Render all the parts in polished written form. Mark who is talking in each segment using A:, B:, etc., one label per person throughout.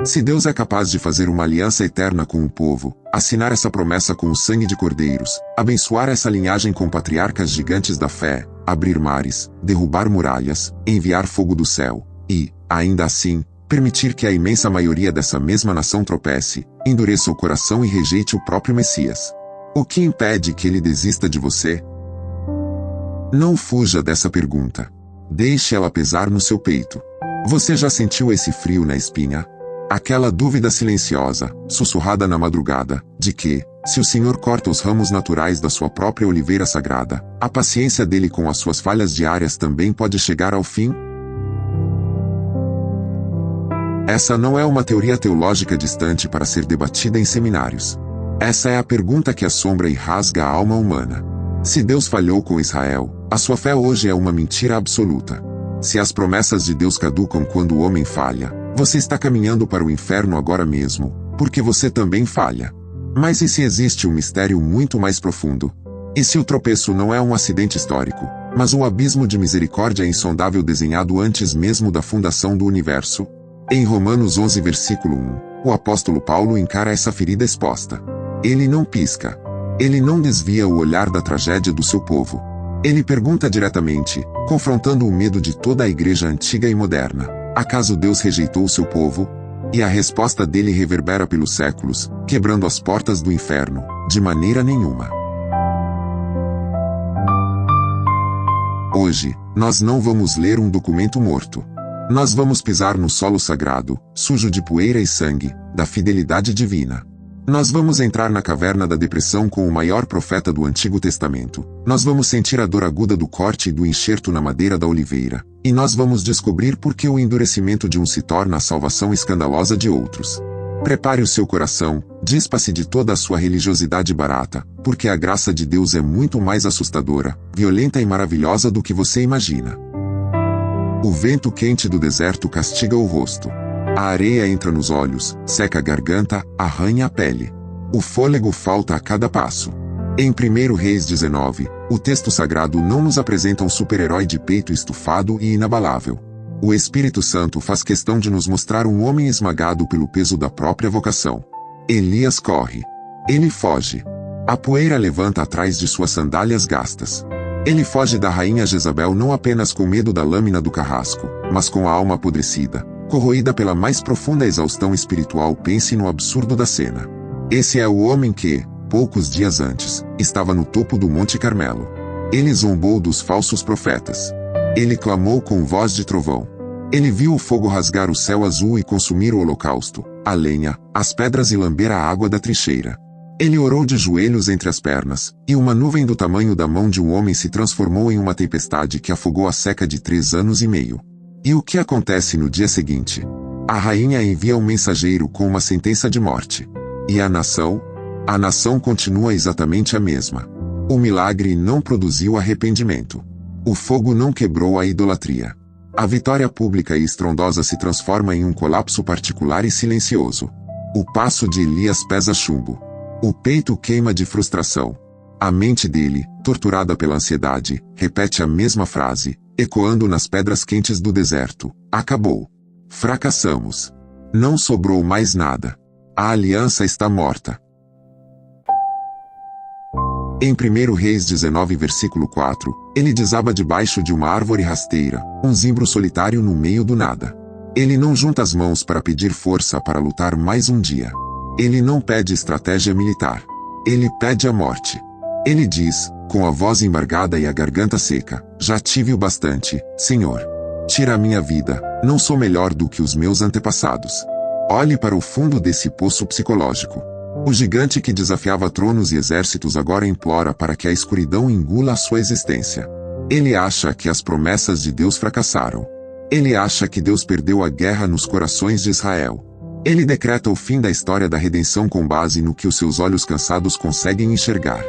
A: Se Deus é capaz de fazer uma aliança eterna com o povo, assinar essa promessa com o sangue de cordeiros, abençoar essa linhagem com patriarcas gigantes da fé, abrir mares, derrubar muralhas, enviar fogo do céu, e, ainda assim, permitir que a imensa maioria dessa mesma nação tropece, endureça o coração e rejeite o próprio Messias, o que impede que ele desista de você? Não fuja dessa pergunta. Deixe ela pesar no seu peito. Você já sentiu esse frio na espinha? Aquela dúvida silenciosa, sussurrada na madrugada, de que, se o Senhor corta os ramos naturais da sua própria oliveira sagrada, a paciência dele com as suas falhas diárias também pode chegar ao fim? Essa não é uma teoria teológica distante para ser debatida em seminários. Essa é a pergunta que assombra e rasga a alma humana. Se Deus falhou com Israel, a sua fé hoje é uma mentira absoluta. Se as promessas de Deus caducam quando o homem falha, você está caminhando para o inferno agora mesmo, porque você também falha. Mas e se existe um mistério muito mais profundo? E se o tropeço não é um acidente histórico, mas um abismo de misericórdia insondável desenhado antes mesmo da fundação do universo? Em Romanos 11 versículo 1, o apóstolo Paulo encara essa ferida exposta. Ele não pisca. Ele não desvia o olhar da tragédia do seu povo. Ele pergunta diretamente, confrontando o medo de toda a igreja antiga e moderna: acaso Deus rejeitou o seu povo? E a resposta dele reverbera pelos séculos, quebrando as portas do inferno: de maneira nenhuma. Hoje, nós não vamos ler um documento morto. Nós vamos pisar no solo sagrado, sujo de poeira e sangue, da fidelidade divina. Nós vamos entrar na caverna da depressão com o maior profeta do Antigo Testamento. Nós vamos sentir a dor aguda do corte e do enxerto na madeira da oliveira. E nós vamos descobrir por que o endurecimento de uns se torna a salvação escandalosa de outros. Prepare o seu coração, dispa-se de toda a sua religiosidade barata, porque a graça de Deus é muito mais assustadora, violenta e maravilhosa do que você imagina. O vento quente do deserto castiga o rosto. A areia entra nos olhos, seca a garganta, arranha a pele. O fôlego falta a cada passo. Em 1 Reis 19, o texto sagrado não nos apresenta um super-herói de peito estufado e inabalável. O Espírito Santo faz questão de nos mostrar um homem esmagado pelo peso da própria vocação. Elias corre. Ele foge. A poeira levanta atrás de suas sandálias gastas. Ele foge da rainha Jezabel não apenas com medo da lâmina do carrasco, mas com a alma apodrecida, corroída pela mais profunda exaustão espiritual. Pense no absurdo da cena. Esse é o homem que, poucos dias antes, estava no topo do Monte Carmelo. Ele zombou dos falsos profetas. Ele clamou com voz de trovão. Ele viu o fogo rasgar o céu azul e consumir o holocausto, a lenha, as pedras e lamber a água da trincheira. Ele orou de joelhos entre as pernas, e uma nuvem do tamanho da mão de um homem se transformou em uma tempestade que afogou a seca de 3 anos e meio. E o que acontece no dia seguinte? A rainha envia um mensageiro com uma sentença de morte. E a nação? A nação continua exatamente a mesma. O milagre não produziu arrependimento. O fogo não quebrou a idolatria. A vitória pública e estrondosa se transforma em um colapso particular e silencioso. O passo de Elias pesa chumbo. O peito queima de frustração. A mente dele, torturada pela ansiedade, repete a mesma frase, ecoando nas pedras quentes do deserto: acabou. Fracassamos. Não sobrou mais nada. A aliança está morta. Em 1 Reis 19 versículo 4, ele desaba debaixo de uma árvore rasteira, um zimbro solitário no meio do nada. Ele não junta as mãos para pedir força para lutar mais um dia. Ele não pede estratégia militar. Ele pede a morte. Ele diz, com a voz embargada e a garganta seca: já tive o bastante, Senhor. Tira a minha vida, não sou melhor do que os meus antepassados. Olhe para o fundo desse poço psicológico. O gigante que desafiava tronos e exércitos agora implora para que a escuridão engula a sua existência. Ele acha que as promessas de Deus fracassaram. Ele acha que Deus perdeu a guerra nos corações de Israel. Ele decreta o fim da história da redenção com base no que os seus olhos cansados conseguem enxergar.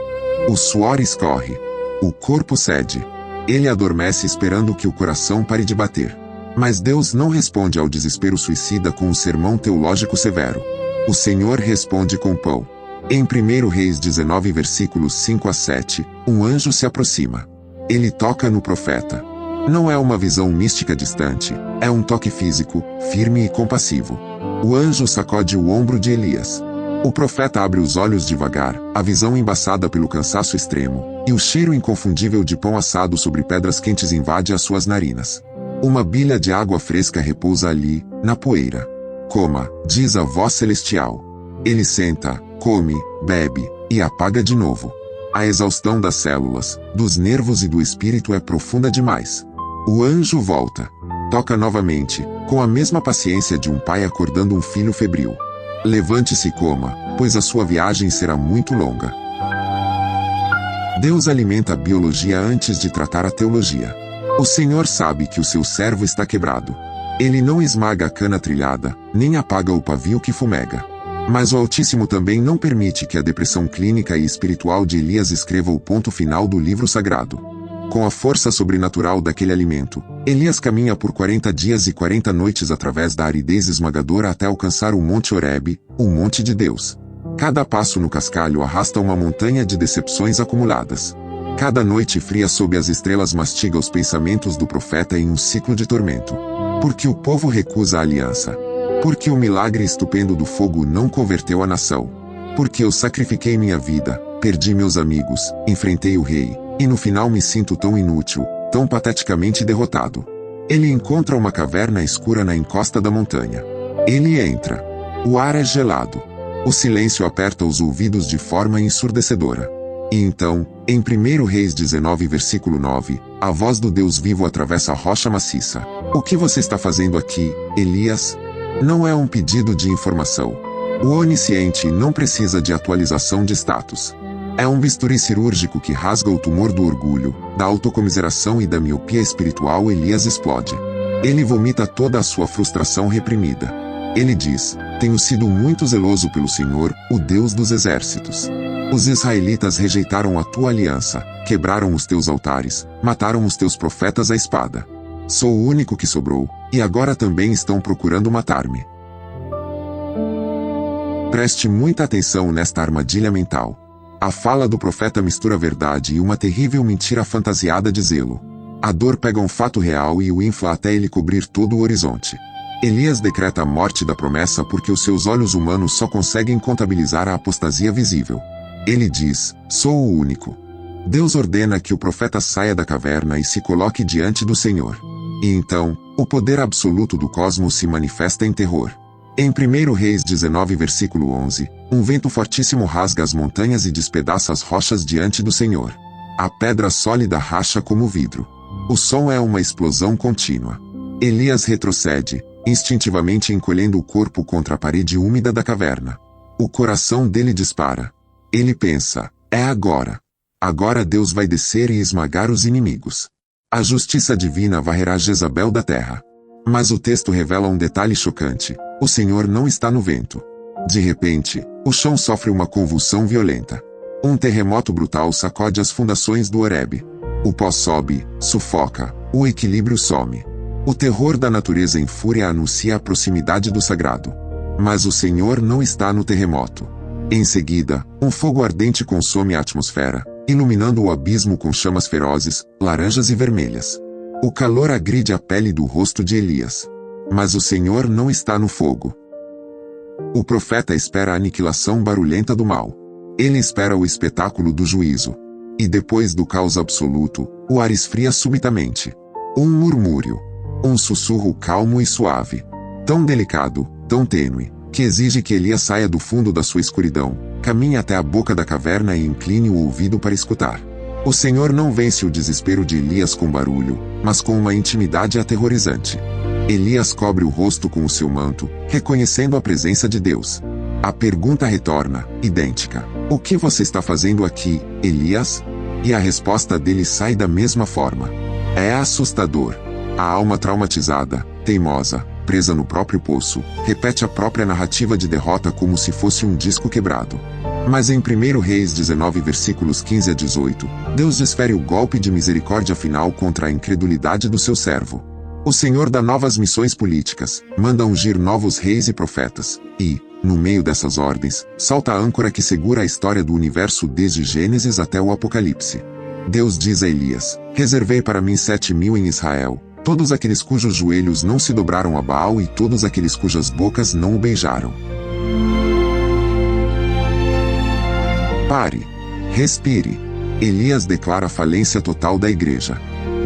A: O suor escorre. O corpo cede. Ele adormece esperando que o coração pare de bater. Mas Deus não responde ao desespero suicida com um sermão teológico severo. O Senhor responde com pão. Em 1 Reis 19 versículos 5 a 7, um anjo se aproxima. Ele toca no profeta. Não é uma visão mística distante, é um toque físico, firme e compassivo. O anjo sacode o ombro de Elias. O profeta abre os olhos devagar, a visão embaçada pelo cansaço extremo, e o cheiro inconfundível de pão assado sobre pedras quentes invade as suas narinas. Uma bilha de água fresca repousa ali, na poeira. Coma, diz a voz celestial. Ele senta, come, bebe, e apaga de novo. A exaustão das células, dos nervos e do espírito é profunda demais. O anjo volta. Toca novamente, com a mesma paciência de um pai acordando um filho febril. Levante-se e coma, pois a sua viagem será muito longa. Deus alimenta a biologia antes de tratar a teologia. O Senhor sabe que o seu servo está quebrado. Ele não esmaga a cana trilhada, nem apaga o pavio que fumega. Mas o Altíssimo também não permite que a depressão clínica e espiritual de Elias escreva o ponto final do livro sagrado. Com a força sobrenatural daquele alimento, Elias caminha por 40 dias e 40 noites através da aridez esmagadora até alcançar o Monte Horebe, o Monte de Deus. Cada passo no cascalho arrasta uma montanha de decepções acumuladas. Cada noite fria sob as estrelas mastiga os pensamentos do profeta em um ciclo de tormento. Porque o povo recusa a aliança. Porque o milagre estupendo do fogo não converteu a nação. Porque eu sacrifiquei minha vida, perdi meus amigos, enfrentei o rei, e no final me sinto tão inútil, tão pateticamente derrotado. Ele encontra uma caverna escura na encosta da montanha. Ele entra. O ar é gelado. O silêncio aperta os ouvidos de forma ensurdecedora. E então, em 1 Reis 19 versículo 9, a voz do Deus vivo atravessa a rocha maciça. O que você está fazendo aqui, Elias? Não é um pedido de informação. O onisciente não precisa de atualização de status. É um bisturi cirúrgico que rasga o tumor do orgulho, da autocomiseração e da miopia espiritual. Elias explode. Ele vomita toda a sua frustração reprimida. Ele diz: tenho sido muito zeloso pelo Senhor, o Deus dos exércitos. Os israelitas rejeitaram a tua aliança, quebraram os teus altares, mataram os teus profetas à espada. Sou o único que sobrou, e agora também estão procurando matar-me. Preste muita atenção nesta armadilha mental. A fala do profeta mistura verdade e uma terrível mentira fantasiada de zelo. A dor pega um fato real e o infla até ele cobrir todo o horizonte. Elias decreta a morte da promessa porque os seus olhos humanos só conseguem contabilizar a apostasia visível. Ele diz: sou o único. Deus ordena que o profeta saia da caverna e se coloque diante do Senhor. E então, o poder absoluto do cosmos se manifesta em terror. Em 1 Reis 19 versículo 11, um vento fortíssimo rasga as montanhas e despedaça as rochas diante do Senhor. A pedra sólida racha como vidro. O som é uma explosão contínua. Elias retrocede, instintivamente encolhendo o corpo contra a parede úmida da caverna. O coração dele dispara. Ele pensa: é agora. Agora Deus vai descer e esmagar os inimigos. A justiça divina varrerá Jezabel da terra. Mas o texto revela um detalhe chocante: o Senhor não está no vento. De repente, o chão sofre uma convulsão violenta. Um terremoto brutal sacode as fundações do Horebe. O pó sobe, sufoca, o equilíbrio some. O terror da natureza em fúria anuncia a proximidade do sagrado. Mas o Senhor não está no terremoto. Em seguida, um fogo ardente consome a atmosfera, iluminando o abismo com chamas ferozes, laranjas e vermelhas. O calor agride a pele do rosto de Elias. Mas o Senhor não está no fogo. O profeta espera a aniquilação barulhenta do mal. Ele espera o espetáculo do juízo. E depois do caos absoluto, o ar esfria subitamente. Um murmúrio. Um sussurro calmo e suave. Tão delicado, tão tênue, que exige que Elias saia do fundo da sua escuridão, caminhe até a boca da caverna e incline o ouvido para escutar. O Senhor não vence o desespero de Elias com barulho, mas com uma intimidade aterrorizante. Elias cobre o rosto com o seu manto, reconhecendo a presença de Deus. A pergunta retorna, idêntica: o que você está fazendo aqui, Elias? E a resposta dele sai da mesma forma. É assustador. A alma traumatizada, teimosa, presa no próprio poço, repete a própria narrativa de derrota como se fosse um disco quebrado. Mas em 1 Reis 19 versículos 15 a 18, Deus desfere o golpe de misericórdia final contra a incredulidade do seu servo. O Senhor dá novas missões políticas, manda ungir novos reis e profetas, e, no meio dessas ordens, salta a âncora que segura a história do universo desde Gênesis até o Apocalipse. Deus diz a Elias: reservei para mim 7.000 em Israel, todos aqueles cujos joelhos não se dobraram a Baal e todos aqueles cujas bocas não o beijaram. Pare. Respire. Elias declara a falência total da igreja.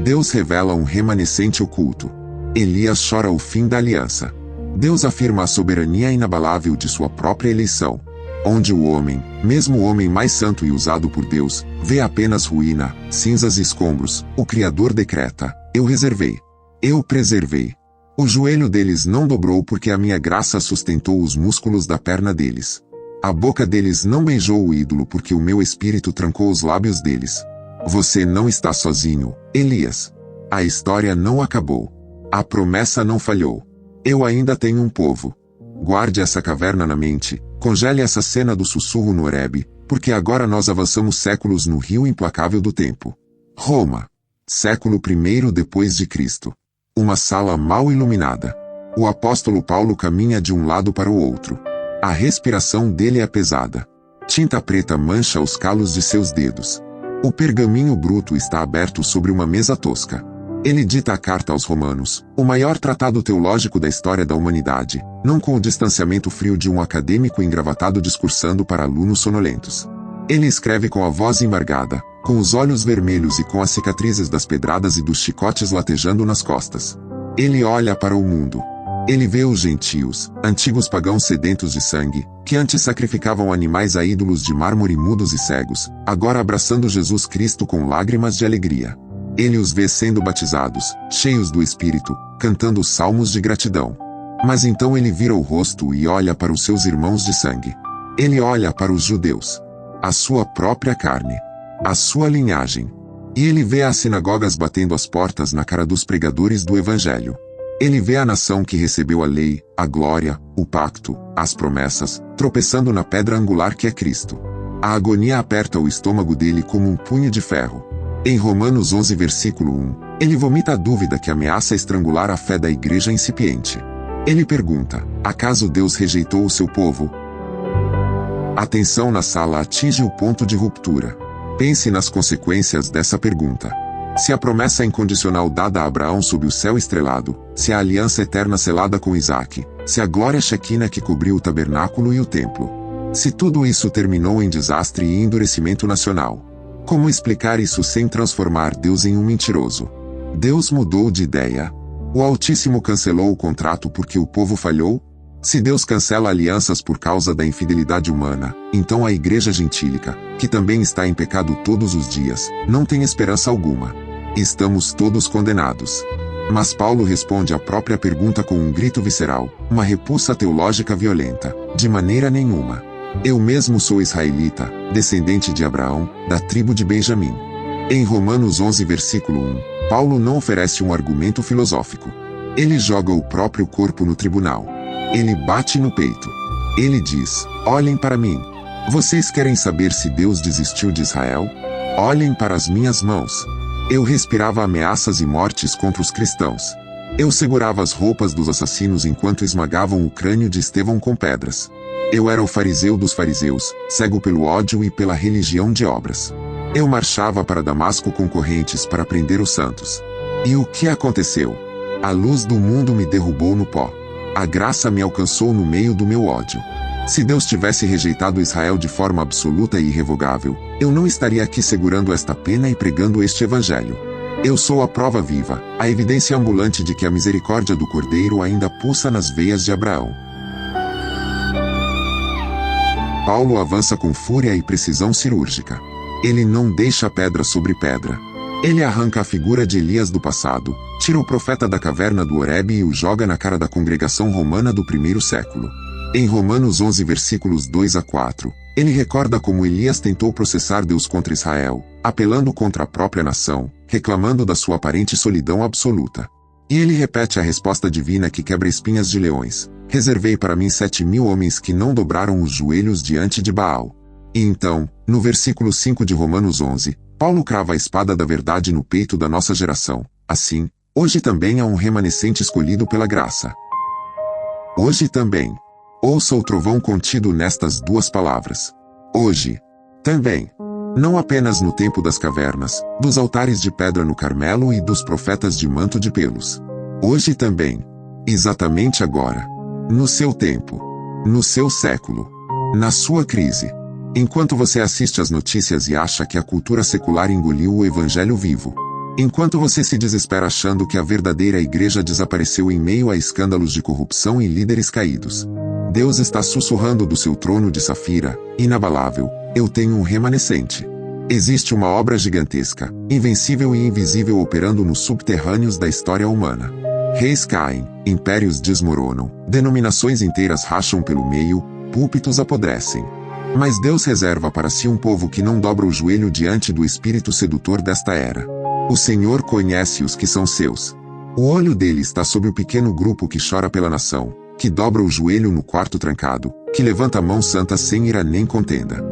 A: Deus revela um remanescente oculto. Elias chora o fim da aliança. Deus afirma a soberania inabalável de sua própria eleição. Onde o homem, mesmo o homem mais santo e usado por Deus, vê apenas ruína, cinzas e escombros, o Criador decreta: eu reservei. Eu preservei. O joelho deles não dobrou porque a minha graça sustentou os músculos da perna deles. A boca deles não beijou o ídolo porque o meu espírito trancou os lábios deles. Você não está sozinho, Elias. A história não acabou. A promessa não falhou. Eu ainda tenho um povo. Guarde essa caverna na mente, congele essa cena do sussurro no Horebe, porque agora nós avançamos séculos no rio implacável do tempo. Roma. Século I depois de Cristo. Uma sala mal iluminada. O apóstolo Paulo caminha de um lado para o outro. A respiração dele é pesada. Tinta preta mancha os calos de seus dedos. O pergaminho bruto está aberto sobre uma mesa tosca. Ele dita a carta aos Romanos, o maior tratado teológico da história da humanidade, não com o distanciamento frio de um acadêmico engravatado discursando para alunos sonolentos. Ele escreve com a voz embargada, com os olhos vermelhos e com as cicatrizes das pedradas e dos chicotes latejando nas costas. Ele olha para o mundo. Ele vê os gentios, antigos pagãos sedentos de sangue, que antes sacrificavam animais a ídolos de mármore mudos e cegos, agora abraçando Jesus Cristo com lágrimas de alegria. Ele os vê sendo batizados, cheios do Espírito, cantando salmos de gratidão. Mas então ele vira o rosto e olha para os seus irmãos de sangue. Ele olha para os judeus. A sua própria carne. A sua linhagem. E ele vê as sinagogas batendo as portas na cara dos pregadores do Evangelho. Ele vê a nação que recebeu a lei, a glória, o pacto, as promessas, tropeçando na pedra angular que é Cristo. A agonia aperta o estômago dele como um punho de ferro. Em Romanos 11 versículo 1, ele vomita a dúvida que ameaça estrangular a fé da igreja incipiente. Ele pergunta: acaso Deus rejeitou o seu povo? A tensão na sala atinge o ponto de ruptura. Pense nas consequências dessa pergunta. Se a promessa incondicional dada a Abraão sob o céu estrelado, se a aliança eterna selada com Isaque, se a glória Shequina que cobriu o tabernáculo e o templo. Se tudo isso terminou em desastre e endurecimento nacional. Como explicar isso sem transformar Deus em um mentiroso? Deus mudou de ideia. O Altíssimo cancelou o contrato porque o povo falhou? Se Deus cancela alianças por causa da infidelidade humana, então a igreja gentílica, que também está em pecado todos os dias, não tem esperança alguma. Estamos todos condenados. Mas Paulo responde à própria pergunta com um grito visceral, uma repulsa teológica violenta: de maneira nenhuma. Eu mesmo sou israelita, descendente de Abraão, da tribo de Benjamim. Em Romanos 11 versículo 1, Paulo não oferece um argumento filosófico. Ele joga o próprio corpo no tribunal. Ele bate no peito. Ele diz: olhem para mim. Vocês querem saber se Deus desistiu de Israel? Olhem para as minhas mãos. Eu respirava ameaças e mortes contra os cristãos. Eu segurava as roupas dos assassinos enquanto esmagavam o crânio de Estevão com pedras. Eu era o fariseu dos fariseus, cego pelo ódio e pela religião de obras. Eu marchava para Damasco com correntes para prender os santos. E o que aconteceu? A luz do mundo me derrubou no pó. A graça me alcançou no meio do meu ódio. Se Deus tivesse rejeitado Israel de forma absoluta e irrevogável, eu não estaria aqui segurando esta pena e pregando este evangelho. Eu sou a prova viva, a evidência ambulante de que a misericórdia do Cordeiro ainda pulsa nas veias de Abraão. Paulo avança com fúria e precisão cirúrgica. Ele não deixa pedra sobre pedra. Ele arranca a figura de Elias do passado, tira o profeta da caverna do Horebe e o joga na cara da congregação romana do primeiro século. Em Romanos 11 versículos 2 a 4, ele recorda como Elias tentou processar Deus contra Israel, apelando contra a própria nação, reclamando da sua aparente solidão absoluta. E ele repete a resposta divina que quebra espinhas de leões: reservei para mim 7.000 homens que não dobraram os joelhos diante de Baal. E então, no versículo 5 de Romanos 11, Paulo crava a espada da verdade no peito da nossa geração. Assim, hoje também há um remanescente escolhido pela graça. Hoje também. Ouça o trovão contido nestas duas palavras. Hoje. Também. Não apenas no tempo das cavernas, dos altares de pedra no Carmelo e dos profetas de manto de pelos. Hoje também. Exatamente agora. No seu tempo. No seu século. Na sua crise. Enquanto você assiste às notícias e acha que a cultura secular engoliu o evangelho vivo. Enquanto você se desespera achando que a verdadeira igreja desapareceu em meio a escândalos de corrupção e líderes caídos. Deus está sussurrando do seu trono de safira, inabalável, eu tenho um remanescente. Existe uma obra gigantesca, invencível e invisível operando nos subterrâneos da história humana. Reis caem, impérios desmoronam, denominações inteiras racham pelo meio, púlpitos apodrecem. Mas Deus reserva para si um povo que não dobra o joelho diante do espírito sedutor desta era. O Senhor conhece os que são seus. O olho dele está sobre o pequeno grupo que chora pela nação, que dobra o joelho no quarto trancado, que levanta a mão santa sem ira nem contenda.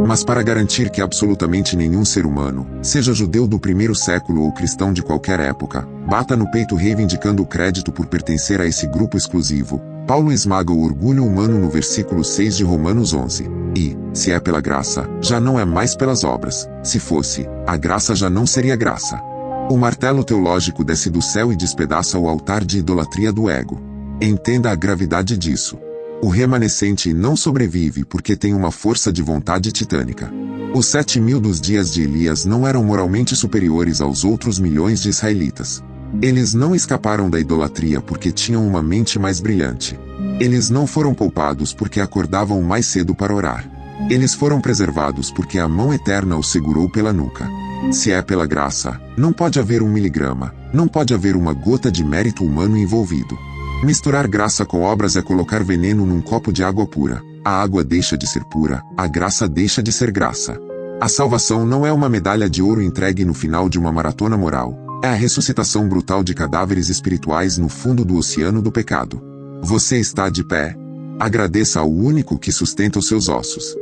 A: Mas para garantir que absolutamente nenhum ser humano, seja judeu do primeiro século ou cristão de qualquer época, bata no peito reivindicando o crédito por pertencer a esse grupo exclusivo, Paulo esmaga o orgulho humano no versículo 6 de Romanos 11. E, se é pela graça, já não é mais pelas obras. Se fosse, a graça já não seria graça. O martelo teológico desce do céu e despedaça o altar de idolatria do ego. Entenda a gravidade disso. O remanescente não sobrevive porque tem uma força de vontade titânica. Os 7.000 dos dias de Elias não eram moralmente superiores aos outros milhões de israelitas. Eles não escaparam da idolatria porque tinham uma mente mais brilhante. Eles não foram poupados porque acordavam mais cedo para orar. Eles foram preservados porque a mão eterna os segurou pela nuca. Se é pela graça, não pode haver 1 miligrama, não pode haver uma gota de mérito humano envolvido. Misturar graça com obras é colocar veneno num copo de água pura. A água deixa de ser pura, a graça deixa de ser graça. A salvação não é uma medalha de ouro entregue no final de uma maratona moral. É a ressuscitação brutal de cadáveres espirituais no fundo do oceano do pecado. Você está de pé. Agradeça ao único que sustenta os seus ossos.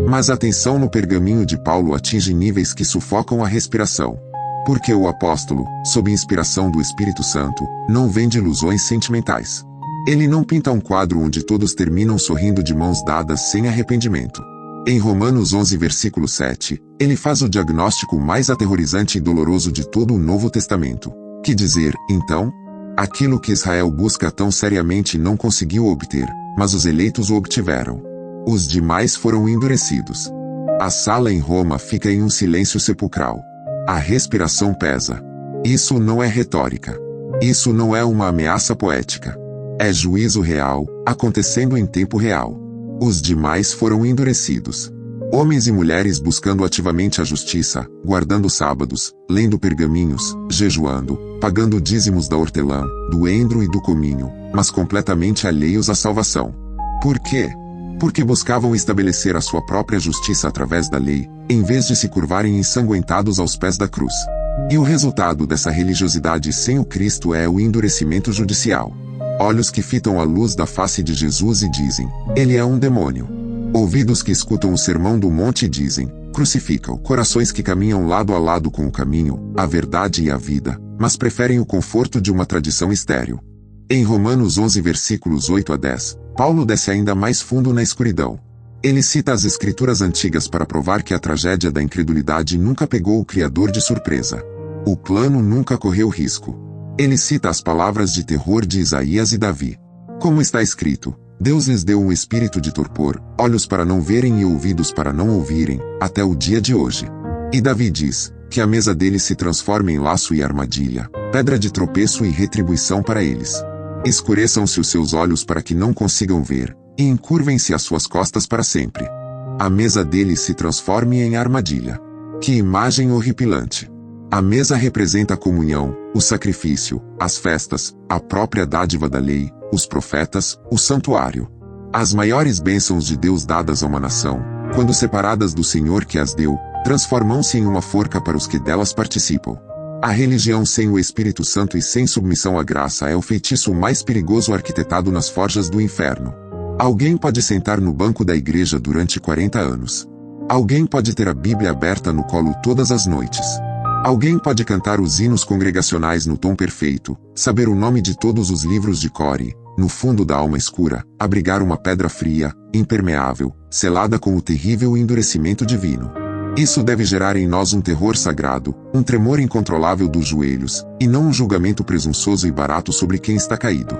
A: Mas a tensão no pergaminho de Paulo atinge níveis que sufocam a respiração. Porque o apóstolo, sob inspiração do Espírito Santo, não vende ilusões sentimentais. Ele não pinta um quadro onde todos terminam sorrindo de mãos dadas sem arrependimento. Em Romanos 11 versículo 7, ele faz o diagnóstico mais aterrorizante e doloroso de todo o Novo Testamento. Que dizer, então? Aquilo que Israel busca tão seriamente não conseguiu obter, mas os eleitos o obtiveram. Os demais foram endurecidos. A sala em Roma fica em um silêncio sepulcral. A respiração pesa. Isso não é retórica. Isso não é uma ameaça poética. É juízo real, acontecendo em tempo real. Os demais foram endurecidos. Homens e mulheres buscando ativamente a justiça, guardando sábados, lendo pergaminhos, jejuando, pagando dízimos da hortelã, do endro e do cominho, mas completamente alheios à salvação. Por quê? Porque buscavam estabelecer a sua própria justiça através da lei, em vez de se curvarem ensanguentados aos pés da cruz. E o resultado dessa religiosidade sem o Cristo é o endurecimento judicial. Olhos que fitam a luz da face de Jesus e dizem, ele é um demônio. Ouvidos que escutam o sermão do monte e dizem, crucifica-o. Corações que caminham lado a lado com o caminho, a verdade e a vida, mas preferem o conforto de uma tradição estéril. Em Romanos 11 versículos 8 a 10, Paulo desce ainda mais fundo na escuridão. Ele cita as escrituras antigas para provar que a tragédia da incredulidade nunca pegou o Criador de surpresa. O plano nunca correu risco. Ele cita as palavras de terror de Isaías e Davi. Como está escrito, Deus lhes deu um espírito de torpor, olhos para não verem e ouvidos para não ouvirem, até o dia de hoje. E Davi diz, que a mesa deles se transforme em laço e armadilha, pedra de tropeço e retribuição para eles. Escureçam-se os seus olhos para que não consigam ver, e encurvem-se as suas costas para sempre. A mesa deles se transforme em armadilha. Que imagem horripilante! A mesa representa a comunhão, o sacrifício, as festas, a própria dádiva da lei, os profetas, o santuário. As maiores bênçãos de Deus dadas a uma nação, quando separadas do Senhor que as deu, transformam-se em uma forca para os que delas participam. A religião sem o Espírito Santo e sem submissão à graça é o feitiço mais perigoso arquitetado nas forjas do inferno. Alguém pode sentar no banco da igreja durante 40 anos. Alguém pode ter a Bíblia aberta no colo todas as noites. Alguém pode cantar os hinos congregacionais no tom perfeito, saber o nome de todos os livros de Core, no fundo da alma escura, abrigar uma pedra fria, impermeável, selada com o terrível endurecimento divino. Isso deve gerar em nós um terror sagrado, um tremor incontrolável dos joelhos, e não um julgamento presunçoso e barato sobre quem está caído.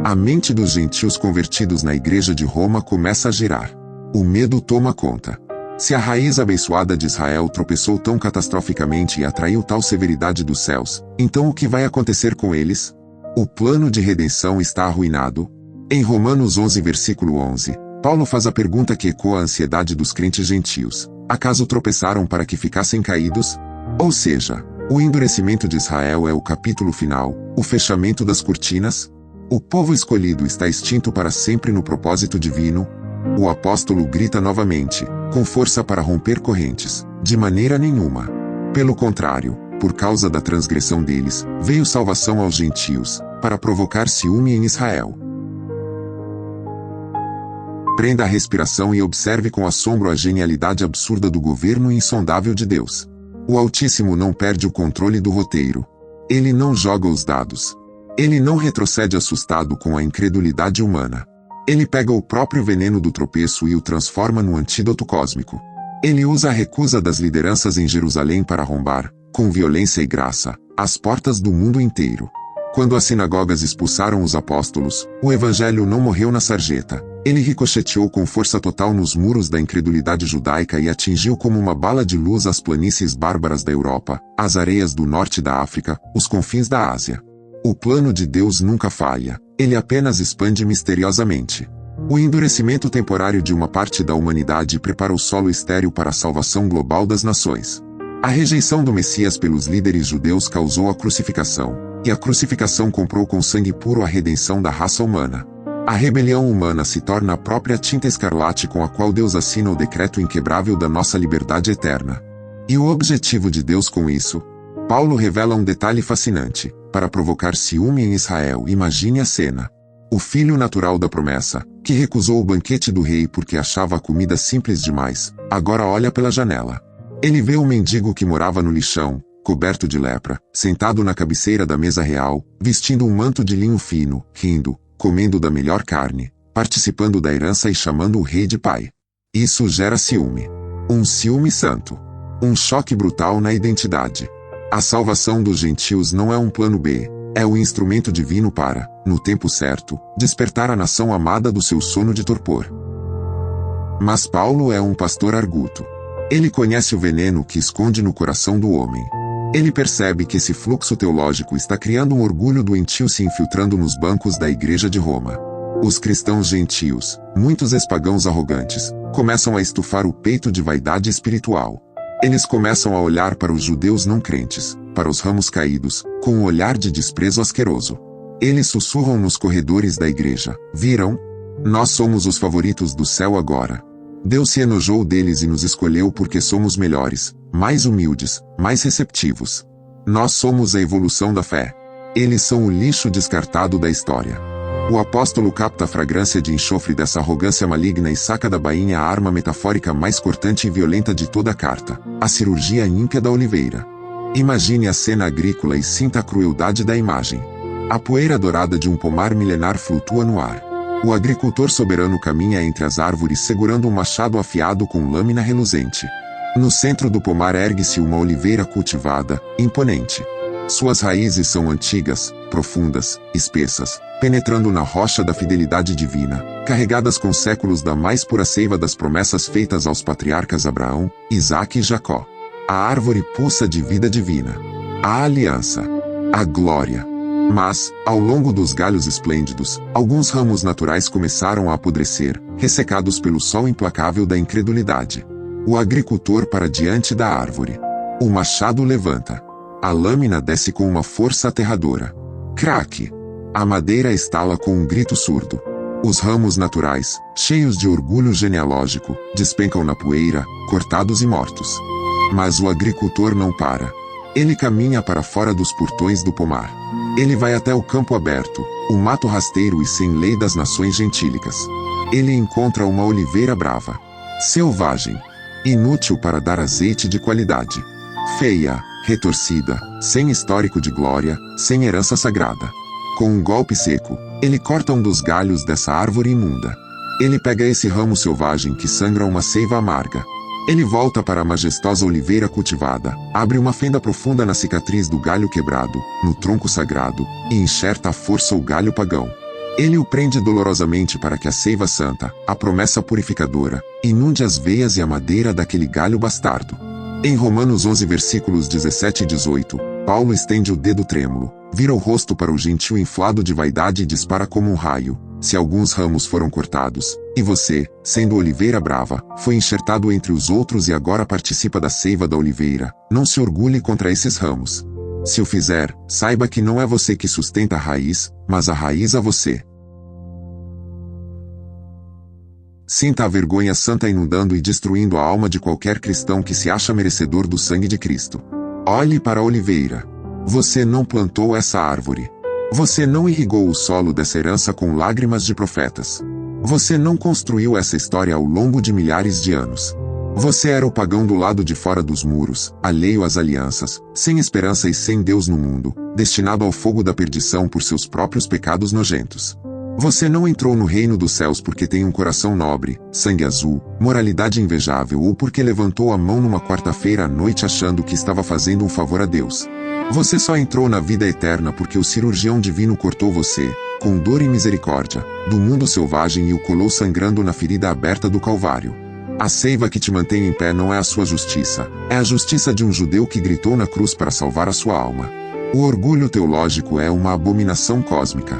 A: A mente dos gentios convertidos na Igreja de Roma começa a girar. O medo toma conta. Se a raiz abençoada de Israel tropeçou tão catastroficamente e atraiu tal severidade dos céus, então o que vai acontecer com eles? O plano de redenção está arruinado. Em Romanos 11 versículo 11, Paulo faz a pergunta que ecoa a ansiedade dos crentes gentios. Acaso tropeçaram para que ficassem caídos? Ou seja, o endurecimento de Israel é o capítulo final, o fechamento das cortinas? O povo escolhido está extinto para sempre no propósito divino? O apóstolo grita novamente, com força para romper correntes. De maneira nenhuma. Pelo contrário, por causa da transgressão deles, veio salvação aos gentios, para provocar ciúme em Israel. Prenda a respiração e observe com assombro a genialidade absurda do governo insondável de Deus. O Altíssimo não perde o controle do roteiro. Ele não joga os dados. Ele não retrocede assustado com a incredulidade humana. Ele pega o próprio veneno do tropeço e o transforma num antídoto cósmico. Ele usa a recusa das lideranças em Jerusalém para arrombar, com violência e graça, as portas do mundo inteiro. Quando as sinagogas expulsaram os apóstolos, o evangelho não morreu na sarjeta. Ele ricocheteou com força total nos muros da incredulidade judaica e atingiu como uma bala de luz as planícies bárbaras da Europa, as areias do norte da África, os confins da Ásia. O plano de Deus nunca falha, ele apenas expande misteriosamente. O endurecimento temporário de uma parte da humanidade prepara o solo estéril para a salvação global das nações. A rejeição do Messias pelos líderes judeus causou a crucificação, e a crucificação comprou com sangue puro a redenção da raça humana. A rebelião humana se torna a própria tinta escarlate com a qual Deus assina o decreto inquebrável da nossa liberdade eterna. E o objetivo de Deus com isso? Paulo revela um detalhe fascinante. Para provocar ciúme em Israel, imagine a cena. O filho natural da promessa, que recusou o banquete do rei porque achava a comida simples demais, agora olha pela janela. Ele vê um mendigo que morava no lixão, coberto de lepra, sentado na cabeceira da mesa real, vestindo um manto de linho fino, rindo, comendo da melhor carne, participando da herança e chamando o rei de pai. Isso gera ciúme. Um ciúme santo. Um choque brutal na identidade. A salvação dos gentios não é um plano B, é o instrumento divino para, no tempo certo, despertar a nação amada do seu sono de torpor. Mas Paulo é um pastor arguto. Ele conhece o veneno que esconde no coração do homem. Ele percebe que esse fluxo teológico está criando um orgulho doentio se infiltrando nos bancos da Igreja de Roma. Os cristãos gentios, muitos ex-pagãos arrogantes, começam a estufar o peito de vaidade espiritual. Eles começam a olhar para os judeus não crentes, para os ramos caídos, com um olhar de desprezo asqueroso. Eles sussurram nos corredores da igreja: viram? Nós somos os favoritos do céu agora. Deus se enojou deles e nos escolheu porque somos melhores, mais humildes, mais receptivos. Nós somos a evolução da fé. Eles são o lixo descartado da história. O apóstolo capta a fragrância de enxofre dessa arrogância maligna e saca da bainha a arma metafórica mais cortante e violenta de toda a carta, a cirurgia ímpia da oliveira. Imagine a cena agrícola e sinta a crueldade da imagem. A poeira dourada de um pomar milenar flutua no ar. O agricultor soberano caminha entre as árvores segurando um machado afiado com lâmina reluzente. No centro do pomar ergue-se uma oliveira cultivada, imponente. Suas raízes são antigas, profundas, espessas, penetrando na rocha da fidelidade divina, carregadas com séculos da mais pura seiva das promessas feitas aos patriarcas Abraão, Isaque e Jacó. A árvore pulsa de vida divina. A aliança. A glória. Mas, ao longo dos galhos esplêndidos, alguns ramos naturais começaram a apodrecer, ressecados pelo sol implacável da incredulidade. O agricultor para diante da árvore. O machado levanta. A lâmina desce com uma força aterradora. Craque! A madeira estala com um grito surdo. Os ramos naturais, cheios de orgulho genealógico, despencam na poeira, cortados e mortos. Mas o agricultor não para. Ele caminha para fora dos portões do pomar. Ele vai até o campo aberto, o mato rasteiro e sem lei das nações gentílicas. Ele encontra uma oliveira brava. Selvagem. Inútil para dar azeite de qualidade. Feia, retorcida, sem histórico de glória, sem herança sagrada. Com um golpe seco, ele corta um dos galhos dessa árvore imunda. Ele pega esse ramo selvagem que sangra uma seiva amarga. Ele volta para a majestosa oliveira cultivada, abre uma fenda profunda na cicatriz do galho quebrado, no tronco sagrado, e enxerta à força o galho pagão. Ele o prende dolorosamente para que a seiva santa, a promessa purificadora, inunde as veias e a madeira daquele galho bastardo. Em Romanos 11 versículos 17 e 18, Paulo estende o dedo trêmulo, vira o rosto para o gentio inflado de vaidade e dispara como um raio: se alguns ramos foram cortados, e você, sendo oliveira brava, foi enxertado entre os outros e agora participa da seiva da oliveira, não se orgulhe contra esses ramos. Se o fizer, saiba que não é você que sustenta a raiz, mas a raiz a você. Sinta a vergonha santa inundando e destruindo a alma de qualquer cristão que se acha merecedor do sangue de Cristo. Olhe para a oliveira. Você não plantou essa árvore. Você não irrigou o solo dessa herança com lágrimas de profetas. Você não construiu essa história ao longo de milhares de anos. Você era o pagão do lado de fora dos muros, alheio às alianças, sem esperança e sem Deus no mundo, destinado ao fogo da perdição por seus próprios pecados nojentos. Você não entrou no reino dos céus porque tem um coração nobre, sangue azul, moralidade invejável ou porque levantou a mão numa quarta-feira à noite achando que estava fazendo um favor a Deus. Você só entrou na vida eterna porque o cirurgião divino cortou você, com dor e misericórdia, do mundo selvagem e o colou sangrando na ferida aberta do Calvário. A seiva que te mantém em pé não é a sua justiça, é a justiça de um judeu que gritou na cruz para salvar a sua alma. O orgulho teológico é uma abominação cósmica.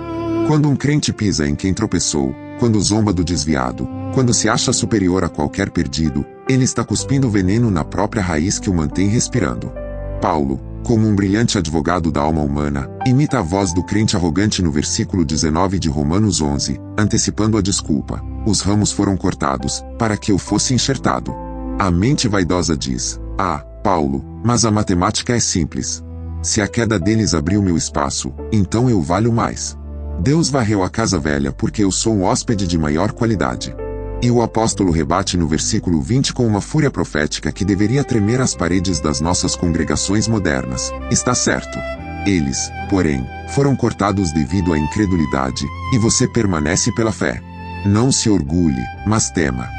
A: Quando um crente pisa em quem tropeçou, quando zomba do desviado, quando se acha superior a qualquer perdido, ele está cuspindo veneno na própria raiz que o mantém respirando. Paulo, como um brilhante advogado da alma humana, imita a voz do crente arrogante no versículo 19 de Romanos 11, antecipando a desculpa: os ramos foram cortados, para que eu fosse enxertado. A mente vaidosa diz: ah, Paulo, mas a matemática é simples. Se a queda deles abriu meu espaço, então eu valho mais. Deus varreu a casa velha porque eu sou um hóspede de maior qualidade. E o apóstolo rebate no versículo 20 com uma fúria profética que deveria tremer as paredes das nossas congregações modernas: está certo. Eles, porém, foram cortados devido à incredulidade, e você permanece pela fé. Não se orgulhe, mas tema.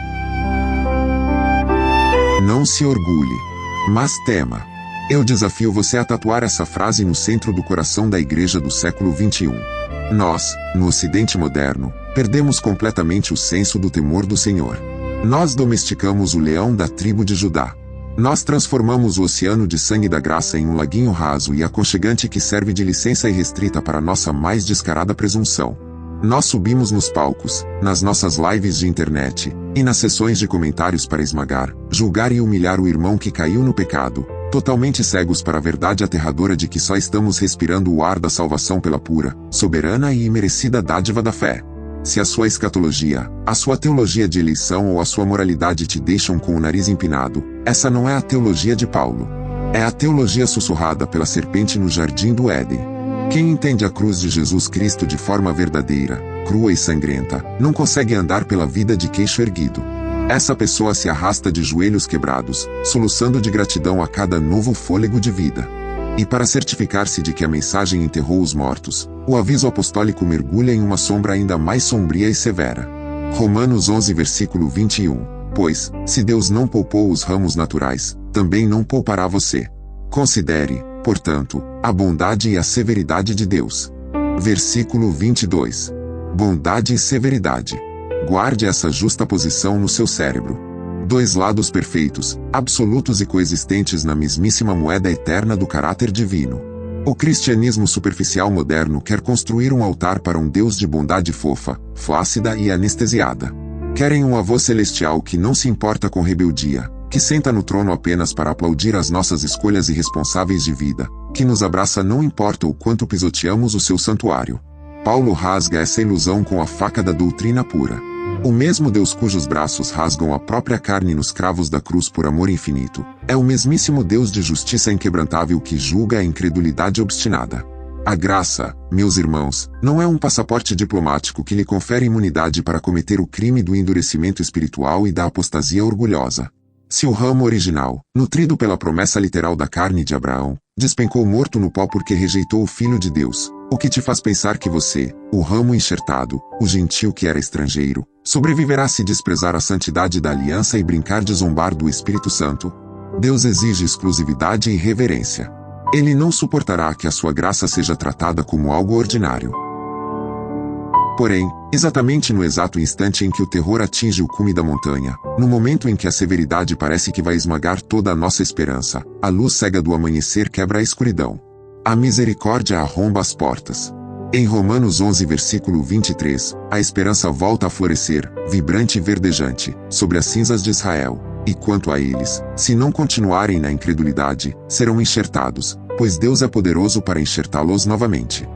A: Não se orgulhe, mas tema. Eu desafio você a tatuar essa frase no centro do coração da igreja do século XXI. Nós, no Ocidente moderno, perdemos completamente o senso do temor do Senhor. Nós domesticamos o leão da tribo de Judá. Nós transformamos o oceano de sangue da graça em um laguinho raso e aconchegante que serve de licença irrestrita para nossa mais descarada presunção. Nós subimos nos palcos, nas nossas lives de internet, e nas sessões de comentários para esmagar, julgar e humilhar o irmão que caiu no pecado, totalmente cegos para a verdade aterradora de que só estamos respirando o ar da salvação pela pura, soberana e imerecida dádiva da fé. Se a sua escatologia, a sua teologia de eleição ou a sua moralidade te deixam com o nariz empinado, essa não é a teologia de Paulo. É a teologia sussurrada pela serpente no jardim do Éden. Quem entende a cruz de Jesus Cristo de forma verdadeira, crua e sangrenta, não consegue andar pela vida de queixo erguido. Essa pessoa se arrasta de joelhos quebrados, soluçando de gratidão a cada novo fôlego de vida. E para certificar-se de que a mensagem enterrou os mortos, o aviso apostólico mergulha em uma sombra ainda mais sombria e severa. Romanos 11 versículo 21. Pois, se Deus não poupou os ramos naturais, também não poupará você. Considere, portanto, a bondade e a severidade de Deus. Versículo 22. Bondade e severidade. Guarde essa justa posição no seu cérebro. Dois lados perfeitos, absolutos e coexistentes na mesmíssima moeda eterna do caráter divino. O cristianismo superficial moderno quer construir um altar para um Deus de bondade fofa, flácida e anestesiada. Querem um avô celestial que não se importa com rebeldia, que senta no trono apenas para aplaudir as nossas escolhas irresponsáveis de vida, que nos abraça não importa o quanto pisoteamos o seu santuário. Paulo rasga essa ilusão com a faca da doutrina pura. O mesmo Deus cujos braços rasgam a própria carne nos cravos da cruz por amor infinito, é o mesmíssimo Deus de justiça inquebrantável que julga a incredulidade obstinada. A graça, meus irmãos, não é um passaporte diplomático que lhe confere imunidade para cometer o crime do endurecimento espiritual e da apostasia orgulhosa. Se o ramo original, nutrido pela promessa literal da carne de Abraão, despencou morto no pó porque rejeitou o Filho de Deus, O que te faz pensar que você, o ramo enxertado, o gentil que era estrangeiro, sobreviverá se desprezar a santidade da aliança e brincar de zombar do Espírito Santo? Deus exige exclusividade e reverência. Ele não suportará que a sua graça seja tratada como algo ordinário. Porém, exatamente no exato instante em que o terror atinge o cume da montanha, no momento em que a severidade parece que vai esmagar toda a nossa esperança, a luz cega do amanhecer quebra a escuridão. A misericórdia arromba as portas. Em Romanos 11 versículo 23, a esperança volta a florescer, vibrante e verdejante, sobre as cinzas de Israel. E quanto a eles, se não continuarem na incredulidade, serão enxertados, pois Deus é poderoso para enxertá-los novamente.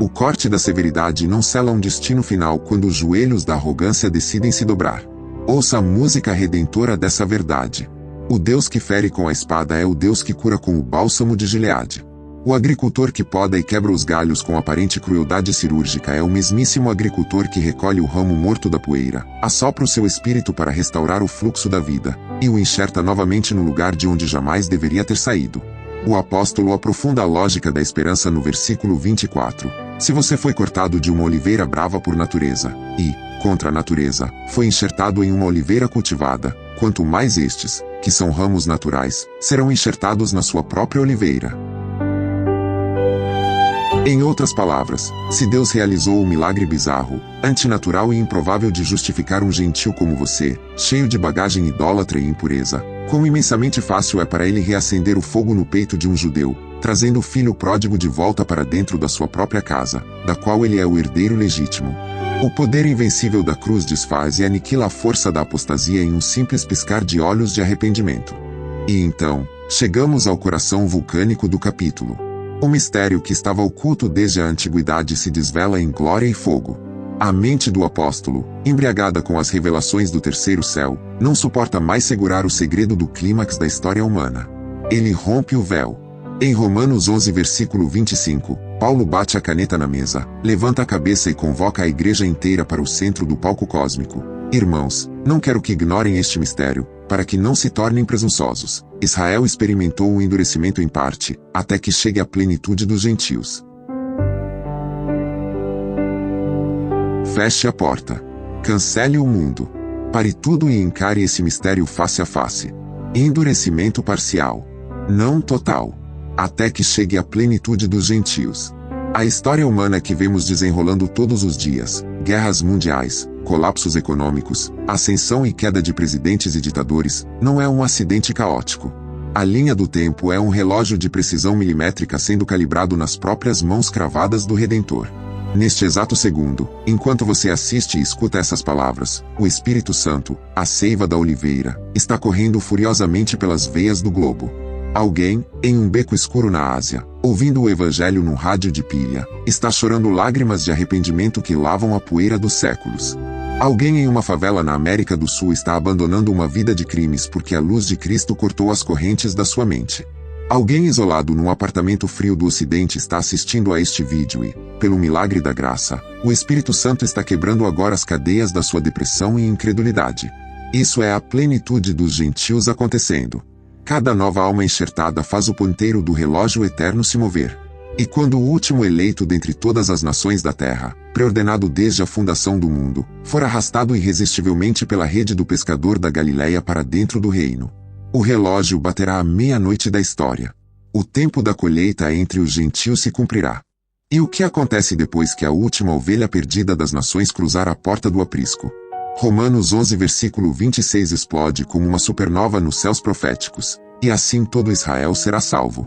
A: O corte da severidade não sela um destino final quando os joelhos da arrogância decidem se dobrar. Ouça a música redentora dessa verdade. O Deus que fere com a espada é o Deus que cura com o bálsamo de Gileade. O agricultor que poda e quebra os galhos com aparente crueldade cirúrgica é o mesmíssimo agricultor que recolhe o ramo morto da poeira, assopra o seu espírito para restaurar o fluxo da vida, e o enxerta novamente no lugar de onde jamais deveria ter saído. O apóstolo aprofunda a lógica da esperança no versículo 24. Se você foi cortado de uma oliveira brava por natureza, e, contra a natureza, foi enxertado em uma oliveira cultivada, quanto mais estes, que são ramos naturais, serão enxertados na sua própria oliveira. Em outras palavras, se Deus realizou o milagre bizarro, antinatural e improvável de justificar um gentil como você, cheio de bagagem idólatra e impureza, quão imensamente fácil é para ele reacender o fogo no peito de um judeu, trazendo o filho pródigo de volta para dentro da sua própria casa, da qual ele é o herdeiro legítimo. O poder invencível da cruz desfaz e aniquila a força da apostasia em um simples piscar de olhos de arrependimento. E então, chegamos ao coração vulcânico do capítulo. O mistério que estava oculto desde a antiguidade se desvela em glória e fogo. A mente do apóstolo, embriagada com as revelações do terceiro céu, não suporta mais segurar o segredo do clímax da história humana. Ele rompe o véu. Em Romanos 11 versículo 25, Paulo bate a caneta na mesa, levanta a cabeça e convoca a igreja inteira para o centro do palco cósmico. Irmãos, não quero que ignorem este mistério, para que não se tornem presunçosos. Israel experimentou um endurecimento em parte, até que chegue à plenitude dos gentios. Feche a porta. Cancele o mundo. Pare tudo e encare esse mistério face a face. Endurecimento parcial. Não total. Até que chegue à plenitude dos gentios. A história humana que vemos desenrolando todos os dias, guerras mundiais, colapsos econômicos, ascensão e queda de presidentes e ditadores, não é um acidente caótico. A linha do tempo é um relógio de precisão milimétrica sendo calibrado nas próprias mãos cravadas do Redentor. Neste exato segundo, enquanto você assiste e escuta essas palavras, o Espírito Santo, a seiva da oliveira, está correndo furiosamente pelas veias do globo. Alguém, em um beco escuro na Ásia, ouvindo o evangelho num rádio de pilha, está chorando lágrimas de arrependimento que lavam a poeira dos séculos. Alguém em uma favela na América do Sul está abandonando uma vida de crimes porque a luz de Cristo cortou as correntes da sua mente. Alguém isolado num apartamento frio do Ocidente está assistindo a este vídeo e, pelo milagre da graça, o Espírito Santo está quebrando agora as cadeias da sua depressão e incredulidade. Isso é a plenitude dos gentios acontecendo. Cada nova alma enxertada faz o ponteiro do relógio eterno se mover. E quando o último eleito dentre todas as nações da terra, preordenado desde a fundação do mundo, for arrastado irresistivelmente pela rede do pescador da Galileia para dentro do reino, o relógio baterá à meia-noite da história. O tempo da colheita entre os gentios se cumprirá. E o que acontece depois que a última ovelha perdida das nações cruzar a porta do aprisco? Romanos 11 versículo 26 explode como uma supernova nos céus proféticos, e assim todo Israel será salvo.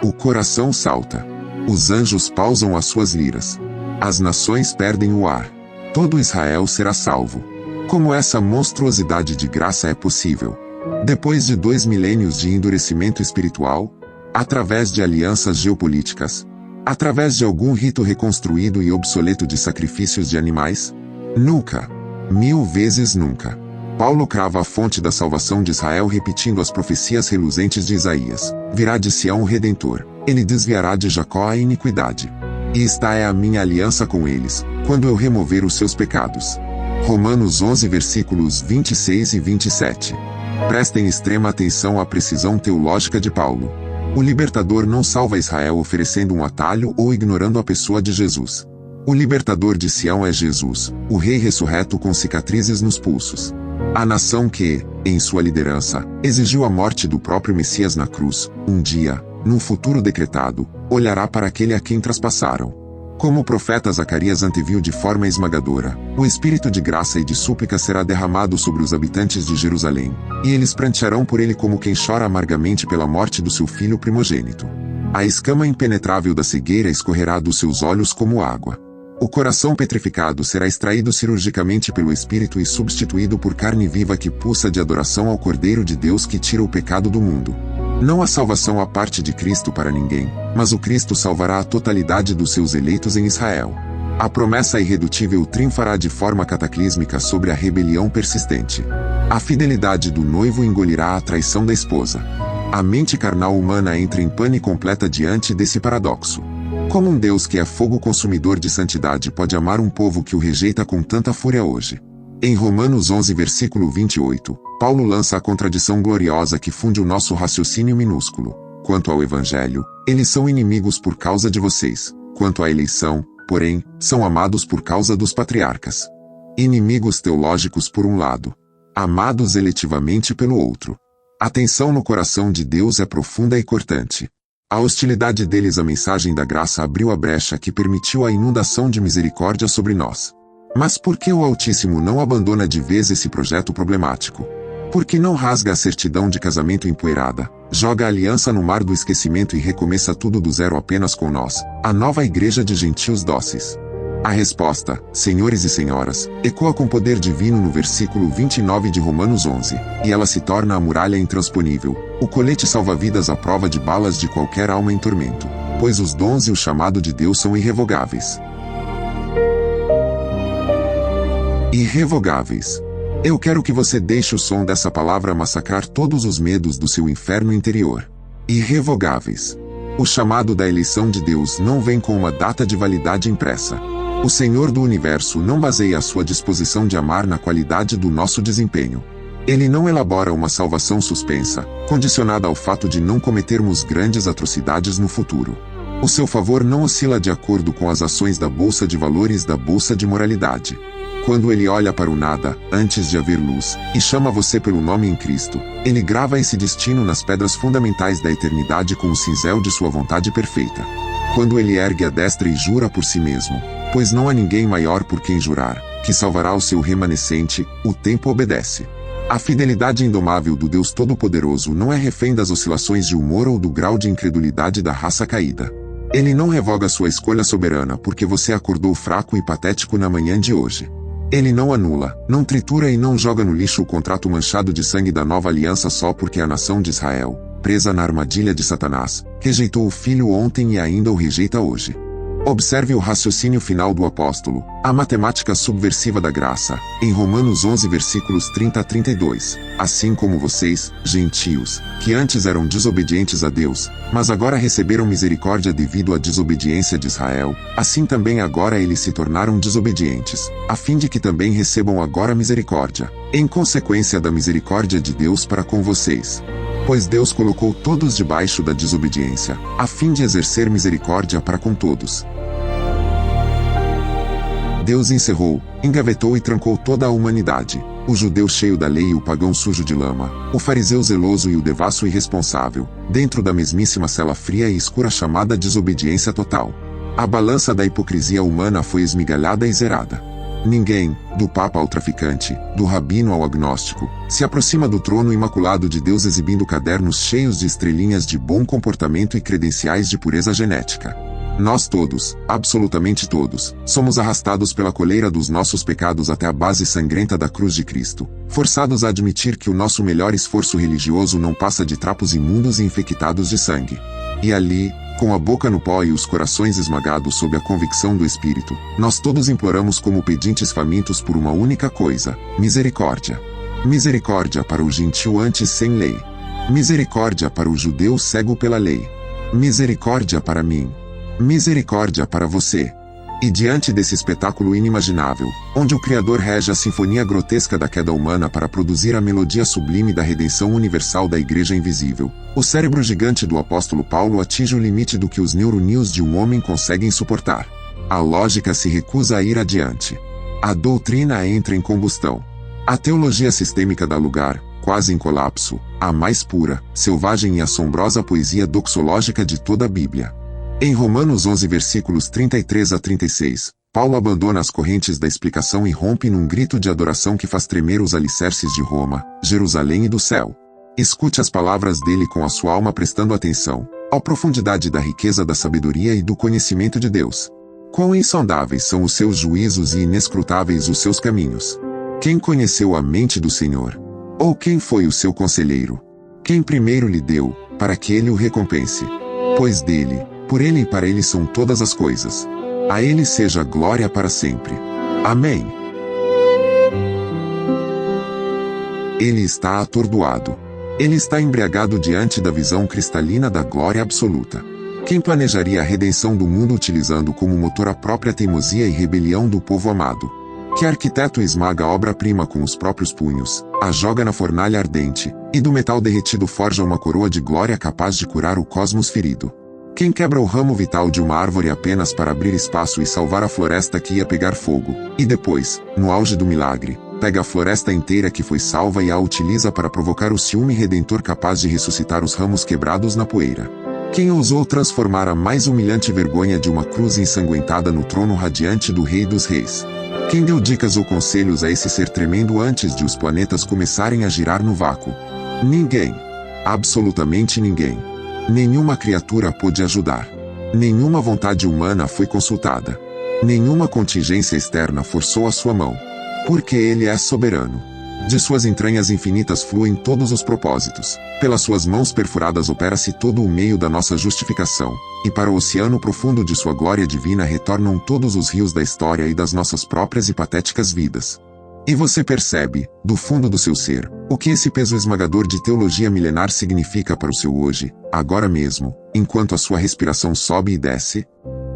A: O coração salta. Os anjos pausam as suas liras. As nações perdem o ar. Todo Israel será salvo. Como essa monstruosidade de graça é possível? Depois de 2 milênios de endurecimento espiritual? Através de alianças geopolíticas? Através de algum rito reconstruído e obsoleto de sacrifícios de animais? Nunca. 1000 vezes nunca. Paulo crava a fonte da salvação de Israel repetindo as profecias reluzentes de Isaías. Virá de Sião o Redentor. Ele desviará de Jacó a iniquidade. E esta é a minha aliança com eles, quando eu remover os seus pecados. Romanos 11 versículos 26 e 27. Prestem extrema atenção à precisão teológica de Paulo. O libertador não salva Israel oferecendo um atalho ou ignorando a pessoa de Jesus. O libertador de Sião é Jesus, o rei ressurreto com cicatrizes nos pulsos. A nação que, em sua liderança, exigiu a morte do próprio Messias na cruz, um dia, num futuro decretado, olhará para aquele a quem traspassaram. Como o profeta Zacarias anteviu de forma esmagadora, o espírito de graça e de súplica será derramado sobre os habitantes de Jerusalém, e eles prantearão por ele como quem chora amargamente pela morte do seu filho primogênito. A escama impenetrável da cegueira escorrerá dos seus olhos como água. O coração petrificado será extraído cirurgicamente pelo Espírito e substituído por carne viva que pulsa de adoração ao Cordeiro de Deus que tira o pecado do mundo. Não há salvação à parte de Cristo para ninguém, mas o Cristo salvará a totalidade dos seus eleitos em Israel. A promessa irredutível triunfará de forma cataclísmica sobre a rebelião persistente. A fidelidade do noivo engolirá a traição da esposa. A mente carnal humana entra em pane completa diante desse paradoxo. Como um Deus que é fogo consumidor de santidade pode amar um povo que o rejeita com tanta fúria hoje? Em Romanos 11 versículo 28, Paulo lança a contradição gloriosa que funde o nosso raciocínio minúsculo. Quanto ao Evangelho, eles são inimigos por causa de vocês. Quanto à eleição, porém, são amados por causa dos patriarcas. Inimigos teológicos por um lado, amados eletivamente pelo outro. A tensão no coração de Deus é profunda e cortante. A hostilidade deles à mensagem da graça abriu a brecha que permitiu a inundação de misericórdia sobre nós. Mas por que o Altíssimo não abandona de vez esse projeto problemático? Por que não rasga a certidão de casamento empoeirada, joga a aliança no mar do esquecimento e recomeça tudo do zero apenas com nós, a nova igreja de gentios dóceis? A resposta, senhores e senhoras, ecoa com poder divino no versículo 29 de Romanos 11, e ela se torna a muralha intransponível, o colete salva-vidas à prova de balas de qualquer alma em tormento, pois os dons e o chamado de Deus são irrevogáveis. Irrevogáveis. Eu quero que você deixe o som dessa palavra massacrar todos os medos do seu inferno interior. Irrevogáveis. O chamado da eleição de Deus não vem com uma data de validade impressa. O Senhor do Universo não baseia a sua disposição de amar na qualidade do nosso desempenho. Ele não elabora uma salvação suspensa, condicionada ao fato de não cometermos grandes atrocidades no futuro. O seu favor não oscila de acordo com as ações da Bolsa de Valores da Bolsa de Moralidade. Quando ele olha para o nada, antes de haver luz, e chama você pelo nome em Cristo, ele grava esse destino nas pedras fundamentais da eternidade com o cinzel de sua vontade perfeita. Quando ele ergue a destra e jura por si mesmo, pois não há ninguém maior por quem jurar, que salvará o seu remanescente, o tempo obedece. A fidelidade indomável do Deus Todo-Poderoso não é refém das oscilações de humor ou do grau de incredulidade da raça caída. Ele não revoga sua escolha soberana porque você acordou fraco e patético na manhã de hoje. Ele não anula, não tritura e não joga no lixo o contrato manchado de sangue da nova aliança só porque a nação de Israel, presa na armadilha de Satanás, rejeitou o Filho ontem e ainda o rejeita hoje. Observe o raciocínio final do apóstolo, a matemática subversiva da graça, em Romanos 11 versículos 30 a 32. Assim como vocês, gentios, que antes eram desobedientes a Deus, mas agora receberam misericórdia devido à desobediência de Israel, assim também agora eles se tornaram desobedientes, a fim de que também recebam agora misericórdia, em consequência da misericórdia de Deus para com vocês. Pois Deus colocou todos debaixo da desobediência, a fim de exercer misericórdia para com todos. Deus encerrou, engavetou e trancou toda a humanidade, o judeu cheio da lei e o pagão sujo de lama, o fariseu zeloso e o devasso irresponsável, dentro da mesmíssima cela fria e escura chamada desobediência total. A balança da hipocrisia humana foi esmigalhada e zerada. Ninguém, do Papa ao traficante, do rabino ao agnóstico, se aproxima do trono imaculado de Deus exibindo cadernos cheios de estrelinhas de bom comportamento e credenciais de pureza genética. Nós todos, absolutamente todos, somos arrastados pela coleira dos nossos pecados até a base sangrenta da cruz de Cristo, forçados a admitir que o nosso melhor esforço religioso não passa de trapos imundos e infectados de sangue. E ali, com a boca no pó e os corações esmagados sob a convicção do Espírito, nós todos imploramos como pedintes famintos por uma única coisa: misericórdia. Misericórdia para o gentio antes sem lei. Misericórdia para o judeu cego pela lei. Misericórdia para mim. Misericórdia para você. E diante desse espetáculo inimaginável, onde o Criador rege a sinfonia grotesca da queda humana para produzir a melodia sublime da redenção universal da Igreja invisível, o cérebro gigante do apóstolo Paulo atinge o limite do que os neurônios de um homem conseguem suportar. A lógica se recusa a ir adiante. A doutrina entra em combustão. A teologia sistêmica dá lugar, quase em colapso, à mais pura, selvagem e assombrosa poesia doxológica de toda a Bíblia. Em Romanos 11 versículos 33 a 36, Paulo abandona as correntes da explicação e rompe num grito de adoração que faz tremer os alicerces de Roma, Jerusalém e do céu. Escute as palavras dele com a sua alma prestando atenção, à profundidade da riqueza da sabedoria e do conhecimento de Deus. Quão insondáveis são os seus juízos e inescrutáveis os seus caminhos. Quem conheceu a mente do Senhor? Ou quem foi o seu conselheiro? Quem primeiro lhe deu, para que ele o recompense? Pois dele, por ele e para ele são todas as coisas. A ele seja glória para sempre. Amém. Ele está atordoado. Ele está embriagado diante da visão cristalina da glória absoluta. Quem planejaria a redenção do mundo utilizando como motor a própria teimosia e rebelião do povo amado? Que arquiteto esmaga a obra-prima com os próprios punhos, a joga na fornalha ardente, e do metal derretido forja uma coroa de glória capaz de curar o cosmos ferido? Quem quebra o ramo vital de uma árvore apenas para abrir espaço e salvar a floresta que ia pegar fogo, e depois, no auge do milagre, pega a floresta inteira que foi salva e a utiliza para provocar o ciúme redentor capaz de ressuscitar os ramos quebrados na poeira? Quem ousou transformar a mais humilhante vergonha de uma cruz ensanguentada no trono radiante do Rei dos Reis? Quem deu dicas ou conselhos a esse ser tremendo antes de os planetas começarem a girar no vácuo? Ninguém. Absolutamente ninguém. Nenhuma criatura pôde ajudar. Nenhuma vontade humana foi consultada. Nenhuma contingência externa forçou a sua mão. Porque ele é soberano. De suas entranhas infinitas fluem todos os propósitos. Pelas suas mãos perfuradas opera-se todo o meio da nossa justificação. E para o oceano profundo de sua glória divina retornam todos os rios da história e das nossas próprias e patéticas vidas. E você percebe, do fundo do seu ser, o que esse peso esmagador de teologia milenar significa para o seu hoje, agora mesmo, enquanto a sua respiração sobe e desce?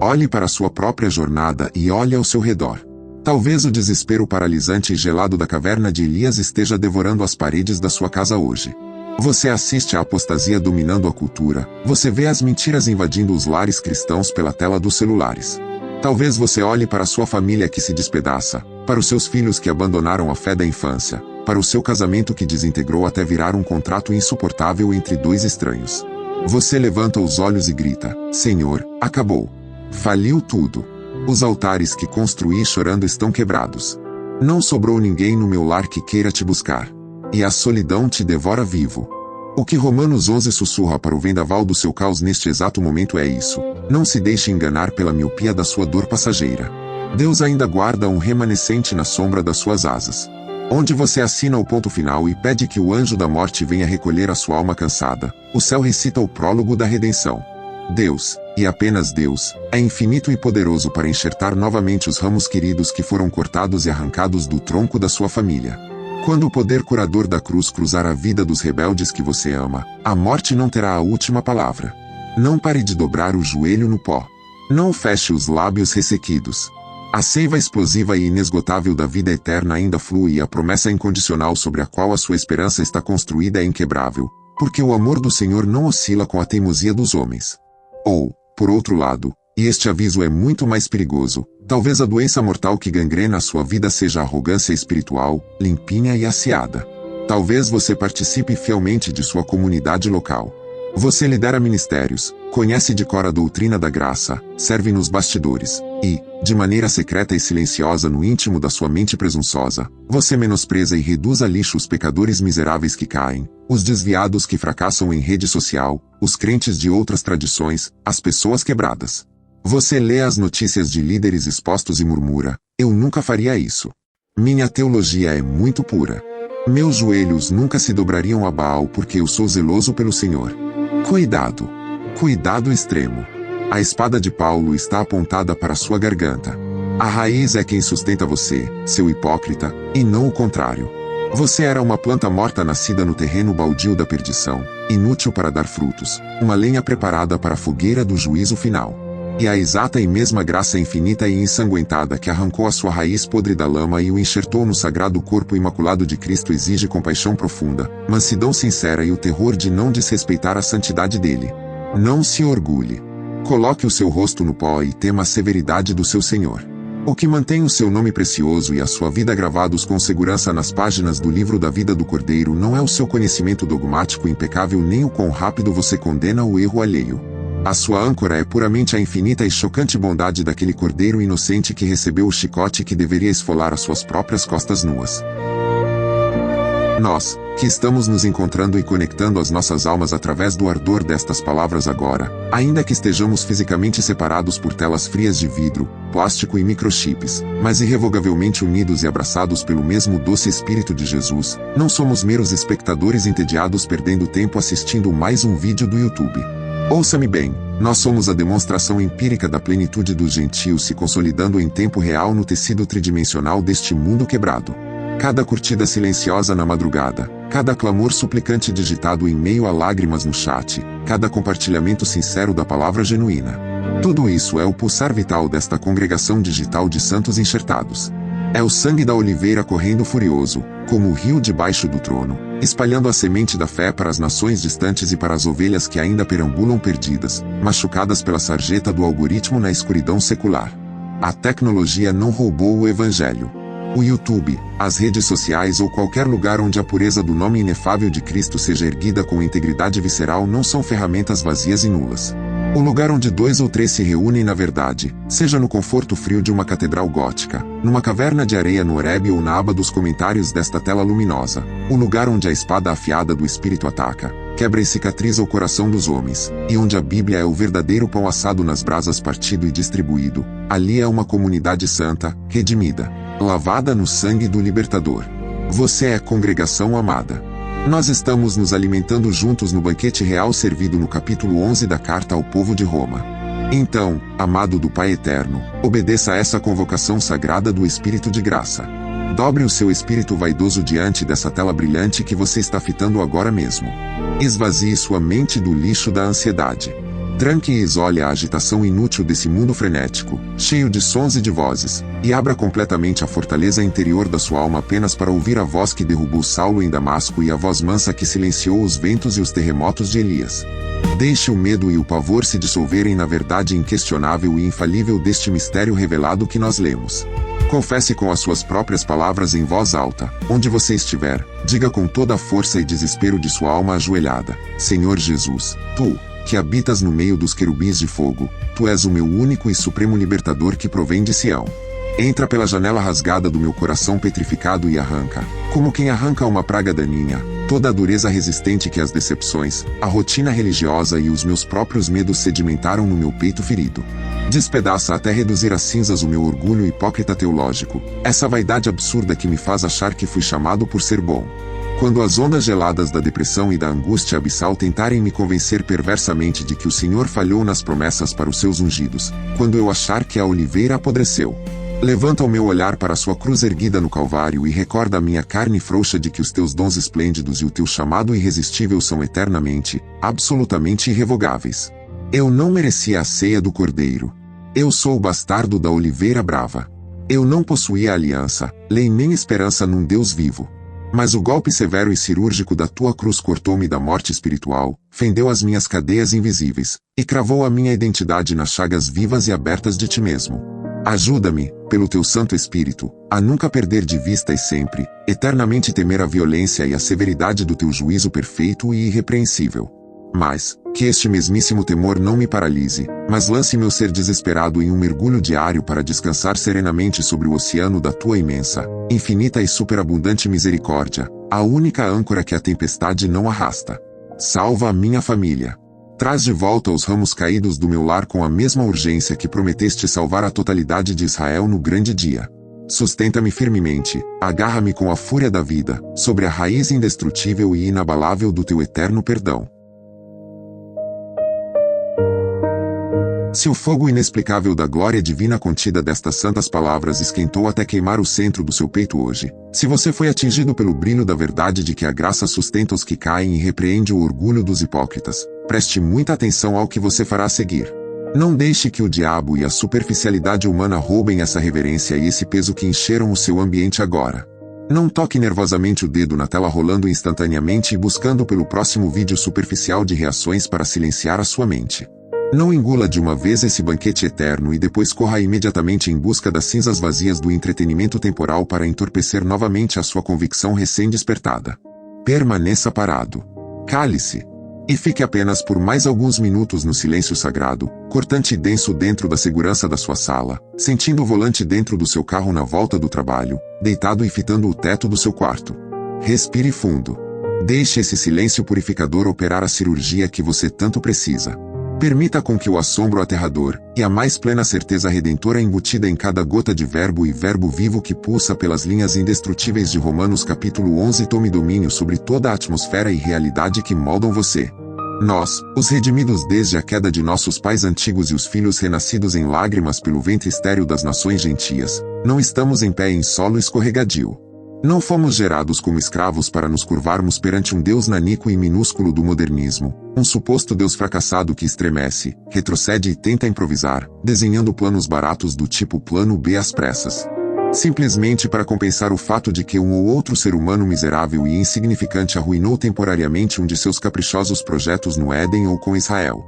A: Olhe para a sua própria jornada e olhe ao seu redor. Talvez o desespero paralisante e gelado da caverna de Elias esteja devorando as paredes da sua casa hoje. Você assiste à apostasia dominando a cultura, você vê as mentiras invadindo os lares cristãos pela tela dos celulares. Talvez você olhe para a sua família que se despedaça, para os seus filhos que abandonaram a fé da infância, para o seu casamento que desintegrou até virar um contrato insuportável entre dois estranhos. Você levanta os olhos e grita: Senhor, acabou. Faliu tudo. Os altares que construí chorando estão quebrados. Não sobrou ninguém no meu lar que queira te buscar. E a solidão te devora vivo. O que Romanos 11 sussurra para o vendaval do seu caos neste exato momento é isso: não se deixe enganar pela miopia da sua dor passageira. Deus ainda guarda um remanescente na sombra das suas asas. Onde você assina o ponto final e pede que o anjo da morte venha recolher a sua alma cansada, o céu recita o prólogo da redenção. Deus, e apenas Deus, é infinito e poderoso para enxertar novamente os ramos queridos que foram cortados e arrancados do tronco da sua família. Quando o poder curador da cruz cruzar a vida dos rebeldes que você ama, a morte não terá a última palavra. Não pare de dobrar o joelho no pó. Não feche os lábios ressequidos. A seiva explosiva e inesgotável da vida eterna ainda flui e a promessa incondicional sobre a qual a sua esperança está construída é inquebrável, porque o amor do Senhor não oscila com a teimosia dos homens. Ou, por outro lado, e este aviso é muito mais perigoso, talvez a doença mortal que gangrena a sua vida seja a arrogância espiritual, limpinha e aciada. Talvez você participe fielmente de sua comunidade local. Você lidera ministérios, conhece de cor a doutrina da graça, serve nos bastidores, e, de maneira secreta e silenciosa no íntimo da sua mente presunçosa, você menospreza e reduz a lixo os pecadores miseráveis que caem, os desviados que fracassam em rede social, os crentes de outras tradições, as pessoas quebradas. Você lê as notícias de líderes expostos e murmura: eu nunca faria isso. Minha teologia é muito pura. Meus joelhos nunca se dobrariam a Baal porque eu sou zeloso pelo Senhor. Cuidado! Cuidado extremo! A espada de Paulo está apontada para sua garganta. A raiz é quem sustenta você, seu hipócrita, e não o contrário. Você era uma planta morta nascida no terreno baldio da perdição, inútil para dar frutos, uma lenha preparada para a fogueira do juízo final. E a exata e mesma graça infinita e ensanguentada que arrancou a sua raiz podre da lama e o enxertou no sagrado corpo imaculado de Cristo exige compaixão profunda, mansidão sincera e o terror de não desrespeitar a santidade dele. Não se orgulhe. Coloque o seu rosto no pó e tema a severidade do seu Senhor. O que mantém o seu nome precioso e a sua vida gravados com segurança nas páginas do livro da vida do Cordeiro não é o seu conhecimento dogmático impecável nem o quão rápido você condena o erro alheio. A sua âncora é puramente a infinita e chocante bondade daquele Cordeiro inocente que recebeu o chicote que deveria esfolar as suas próprias costas nuas. Nós, que estamos nos encontrando e conectando as nossas almas através do ardor destas palavras agora, ainda que estejamos fisicamente separados por telas frias de vidro, plástico e microchips, mas irrevogavelmente unidos e abraçados pelo mesmo doce Espírito de Jesus, não somos meros espectadores entediados perdendo tempo assistindo mais um vídeo do YouTube. Ouça-me bem, nós somos a demonstração empírica da plenitude dos gentios se consolidando em tempo real no tecido tridimensional deste mundo quebrado. Cada curtida silenciosa na madrugada, cada clamor suplicante digitado em meio a lágrimas no chat, cada compartilhamento sincero da palavra genuína. Tudo isso é o pulsar vital desta congregação digital de santos enxertados. É o sangue da oliveira correndo furioso, como o rio debaixo do trono, espalhando a semente da fé para as nações distantes e para as ovelhas que ainda perambulam perdidas, machucadas pela sarjeta do algoritmo na escuridão secular. A tecnologia não roubou o evangelho. O YouTube, as redes sociais ou qualquer lugar onde a pureza do nome inefável de Cristo seja erguida com integridade visceral não são ferramentas vazias e nulas. O lugar onde 2 ou 3 se reúnem na verdade, seja no conforto frio de uma catedral gótica, numa caverna de areia no Horebe ou na aba dos comentários desta tela luminosa, o lugar onde a espada afiada do Espírito ataca, quebra e cicatriza o coração dos homens, e onde a Bíblia é o verdadeiro pão assado nas brasas partido e distribuído, ali é uma comunidade santa, redimida, lavada no sangue do Libertador. Você é congregação amada. Nós estamos nos alimentando juntos no banquete real servido no capítulo 11 da Carta ao Povo de Roma. Então, amado do Pai Eterno, obedeça a essa convocação sagrada do Espírito de graça. Dobre o seu espírito vaidoso diante dessa tela brilhante que você está fitando agora mesmo. Esvazie sua mente do lixo da ansiedade. Tranque e isole a agitação inútil desse mundo frenético, cheio de sons e de vozes, e abra completamente a fortaleza interior da sua alma apenas para ouvir a voz que derrubou Saulo em Damasco e a voz mansa que silenciou os ventos e os terremotos de Elias. Deixe o medo e o pavor se dissolverem na verdade inquestionável e infalível deste mistério revelado que nós lemos. Confesse com as suas próprias palavras em voz alta, onde você estiver, diga com toda a força e desespero de sua alma ajoelhada: Senhor Jesus, Tu, que habitas no meio dos querubins de fogo, Tu és o meu único e supremo libertador que provém de Sião. Entra pela janela rasgada do meu coração petrificado e arranca, como quem arranca uma praga daninha, toda a dureza resistente que as decepções, a rotina religiosa e os meus próprios medos sedimentaram no meu peito ferido. Despedaça até reduzir a cinzas o meu orgulho hipócrita teológico, essa vaidade absurda que me faz achar que fui chamado por ser bom. Quando as ondas geladas da depressão e da angústia abissal tentarem me convencer perversamente de que o Senhor falhou nas promessas para os seus ungidos, quando eu achar que a oliveira apodreceu, levanta o meu olhar para a sua cruz erguida no Calvário e recorda a minha carne frouxa de que os teus dons esplêndidos e o teu chamado irresistível são eternamente, absolutamente irrevogáveis. Eu não merecia a ceia do Cordeiro. Eu sou o bastardo da oliveira brava. Eu não possuía aliança, lei nem esperança num Deus vivo. Mas o golpe severo e cirúrgico da tua cruz cortou-me da morte espiritual, fendeu as minhas cadeias invisíveis, e cravou a minha identidade nas chagas vivas e abertas de ti mesmo. Ajuda-me, pelo teu Santo Espírito, a nunca perder de vista e sempre, eternamente temer a violência e a severidade do teu juízo perfeito e irrepreensível. Mas, que este mesmíssimo temor não me paralise, mas lance meu ser desesperado em um mergulho diário para descansar serenamente sobre o oceano da tua imensa, infinita e superabundante misericórdia, a única âncora que a tempestade não arrasta. Salva a minha família. Traz de volta os ramos caídos do meu lar com a mesma urgência que prometeste salvar a totalidade de Israel no grande dia. Sustenta-me firmemente, agarra-me com a fúria da vida, sobre a raiz indestrutível e inabalável do teu eterno perdão. Se o fogo inexplicável da glória divina contida destas santas palavras esquentou até queimar o centro do seu peito hoje, se você foi atingido pelo brilho da verdade de que a graça sustenta os que caem e repreende o orgulho dos hipócritas, preste muita atenção ao que você fará a seguir. Não deixe que o diabo e a superficialidade humana roubem essa reverência e esse peso que encheram o seu ambiente agora. Não toque nervosamente o dedo na tela rolando instantaneamente e buscando pelo próximo vídeo superficial de reações para silenciar a sua mente. Não engula de uma vez esse banquete eterno e depois corra imediatamente em busca das cinzas vazias do entretenimento temporal para entorpecer novamente a sua convicção recém-despertada. Permaneça parado. Cale-se. E fique apenas por mais alguns minutos no silêncio sagrado, cortante e denso dentro da segurança da sua sala, sentindo o volante dentro do seu carro na volta do trabalho, deitado e fitando o teto do seu quarto. Respire fundo. Deixe esse silêncio purificador operar a cirurgia que você tanto precisa. Permita com que o assombro aterrador, e a mais plena certeza redentora embutida em cada gota de verbo e verbo vivo que pulsa pelas linhas indestrutíveis de Romanos capítulo 11 tome domínio sobre toda a atmosfera e realidade que moldam você. Nós, os redimidos desde a queda de nossos pais antigos e os filhos renascidos em lágrimas pelo ventre estéril das nações gentias, não estamos em pé em solo escorregadio. Não fomos gerados como escravos para nos curvarmos perante um Deus naníquo e minúsculo do modernismo, um suposto Deus fracassado que estremece, retrocede e tenta improvisar, desenhando planos baratos do tipo plano B às pressas. Simplesmente para compensar o fato de que um ou outro ser humano miserável e insignificante arruinou temporariamente um de seus caprichosos projetos no Éden ou com Israel.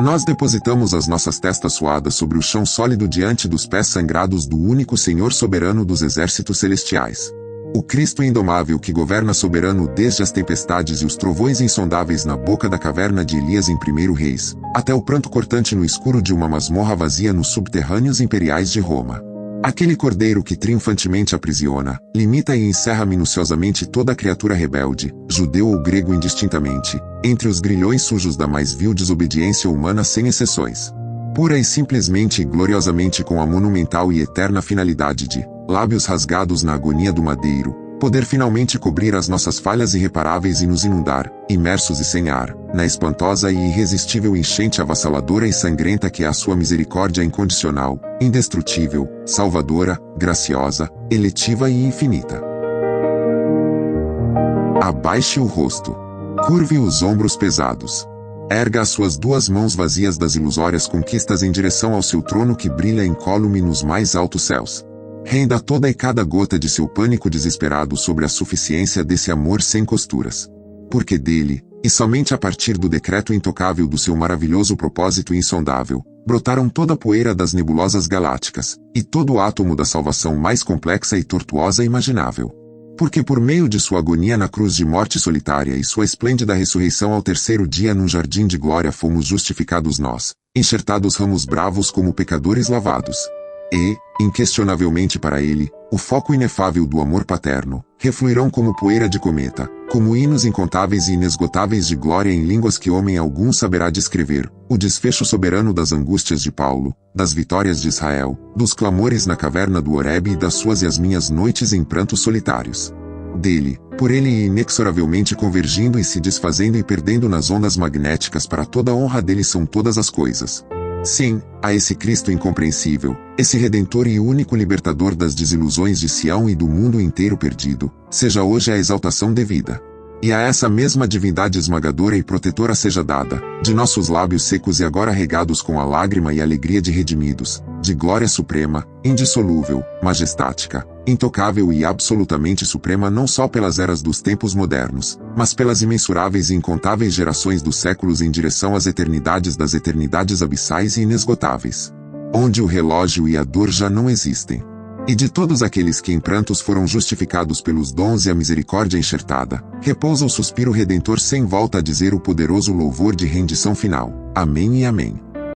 A: Nós depositamos as nossas testas suadas sobre o chão sólido diante dos pés sangrados do único Senhor soberano dos exércitos celestiais. O Cristo indomável que governa soberano desde as tempestades e os trovões insondáveis na boca da caverna de Elias em 1 Reis, até o pranto cortante no escuro de uma masmorra vazia nos subterrâneos imperiais de Roma. Aquele cordeiro que triunfantemente aprisiona, limita e encerra minuciosamente toda criatura rebelde, judeu ou grego indistintamente, entre os grilhões sujos da mais vil desobediência humana sem exceções. Pura e simplesmente e gloriosamente com a monumental e eterna finalidade de, lábios rasgados na agonia do madeiro, poder finalmente cobrir as nossas falhas irreparáveis e nos inundar, imersos e sem ar, na espantosa e irresistível enchente avassaladora e sangrenta que é a sua misericórdia incondicional, indestrutível, salvadora, graciosa, eletiva e infinita. Abaixe o rosto. Curve os ombros pesados. Erga as suas duas mãos vazias das ilusórias conquistas em direção ao seu trono que brilha incólume nos mais altos céus. Renda toda e cada gota de seu pânico desesperado sobre a suficiência desse amor sem costuras. Porque dele, e somente a partir do decreto intocável do seu maravilhoso propósito insondável, brotaram toda a poeira das nebulosas galácticas, e todo o átomo da salvação mais complexa e tortuosa imaginável. Porque por meio de sua agonia na cruz de morte solitária e sua esplêndida ressurreição ao terceiro dia num jardim de glória fomos justificados nós, enxertados ramos bravos como pecadores lavados. E, inquestionavelmente para ele, o foco inefável do amor paterno, refluirão como poeira de cometa, como hinos incontáveis e inesgotáveis de glória em línguas que homem algum saberá descrever, o desfecho soberano das angústias de Paulo, das vitórias de Israel, dos clamores na caverna do Horebe e das suas e as minhas noites em prantos solitários. Dele, por ele e inexoravelmente convergindo e se desfazendo e perdendo nas ondas magnéticas para toda a honra dele são todas as coisas. Sim, a esse Cristo incompreensível, esse Redentor e único libertador das desilusões de Sião e do mundo inteiro perdido, seja hoje a exaltação devida. E a essa mesma divindade esmagadora e protetora seja dada, de nossos lábios secos e agora regados com a lágrima e alegria de redimidos, de glória suprema, indissolúvel, majestática, intocável e absolutamente suprema não só pelas eras dos tempos modernos, mas pelas imensuráveis e incontáveis gerações dos séculos em direção às eternidades das eternidades abissais e inesgotáveis. Onde o relógio e a dor já não existem. E de todos aqueles que em prantos foram justificados pelos dons e a misericórdia enxertada, repousa o suspiro redentor sem volta a dizer o poderoso louvor de rendição final. Amém e amém.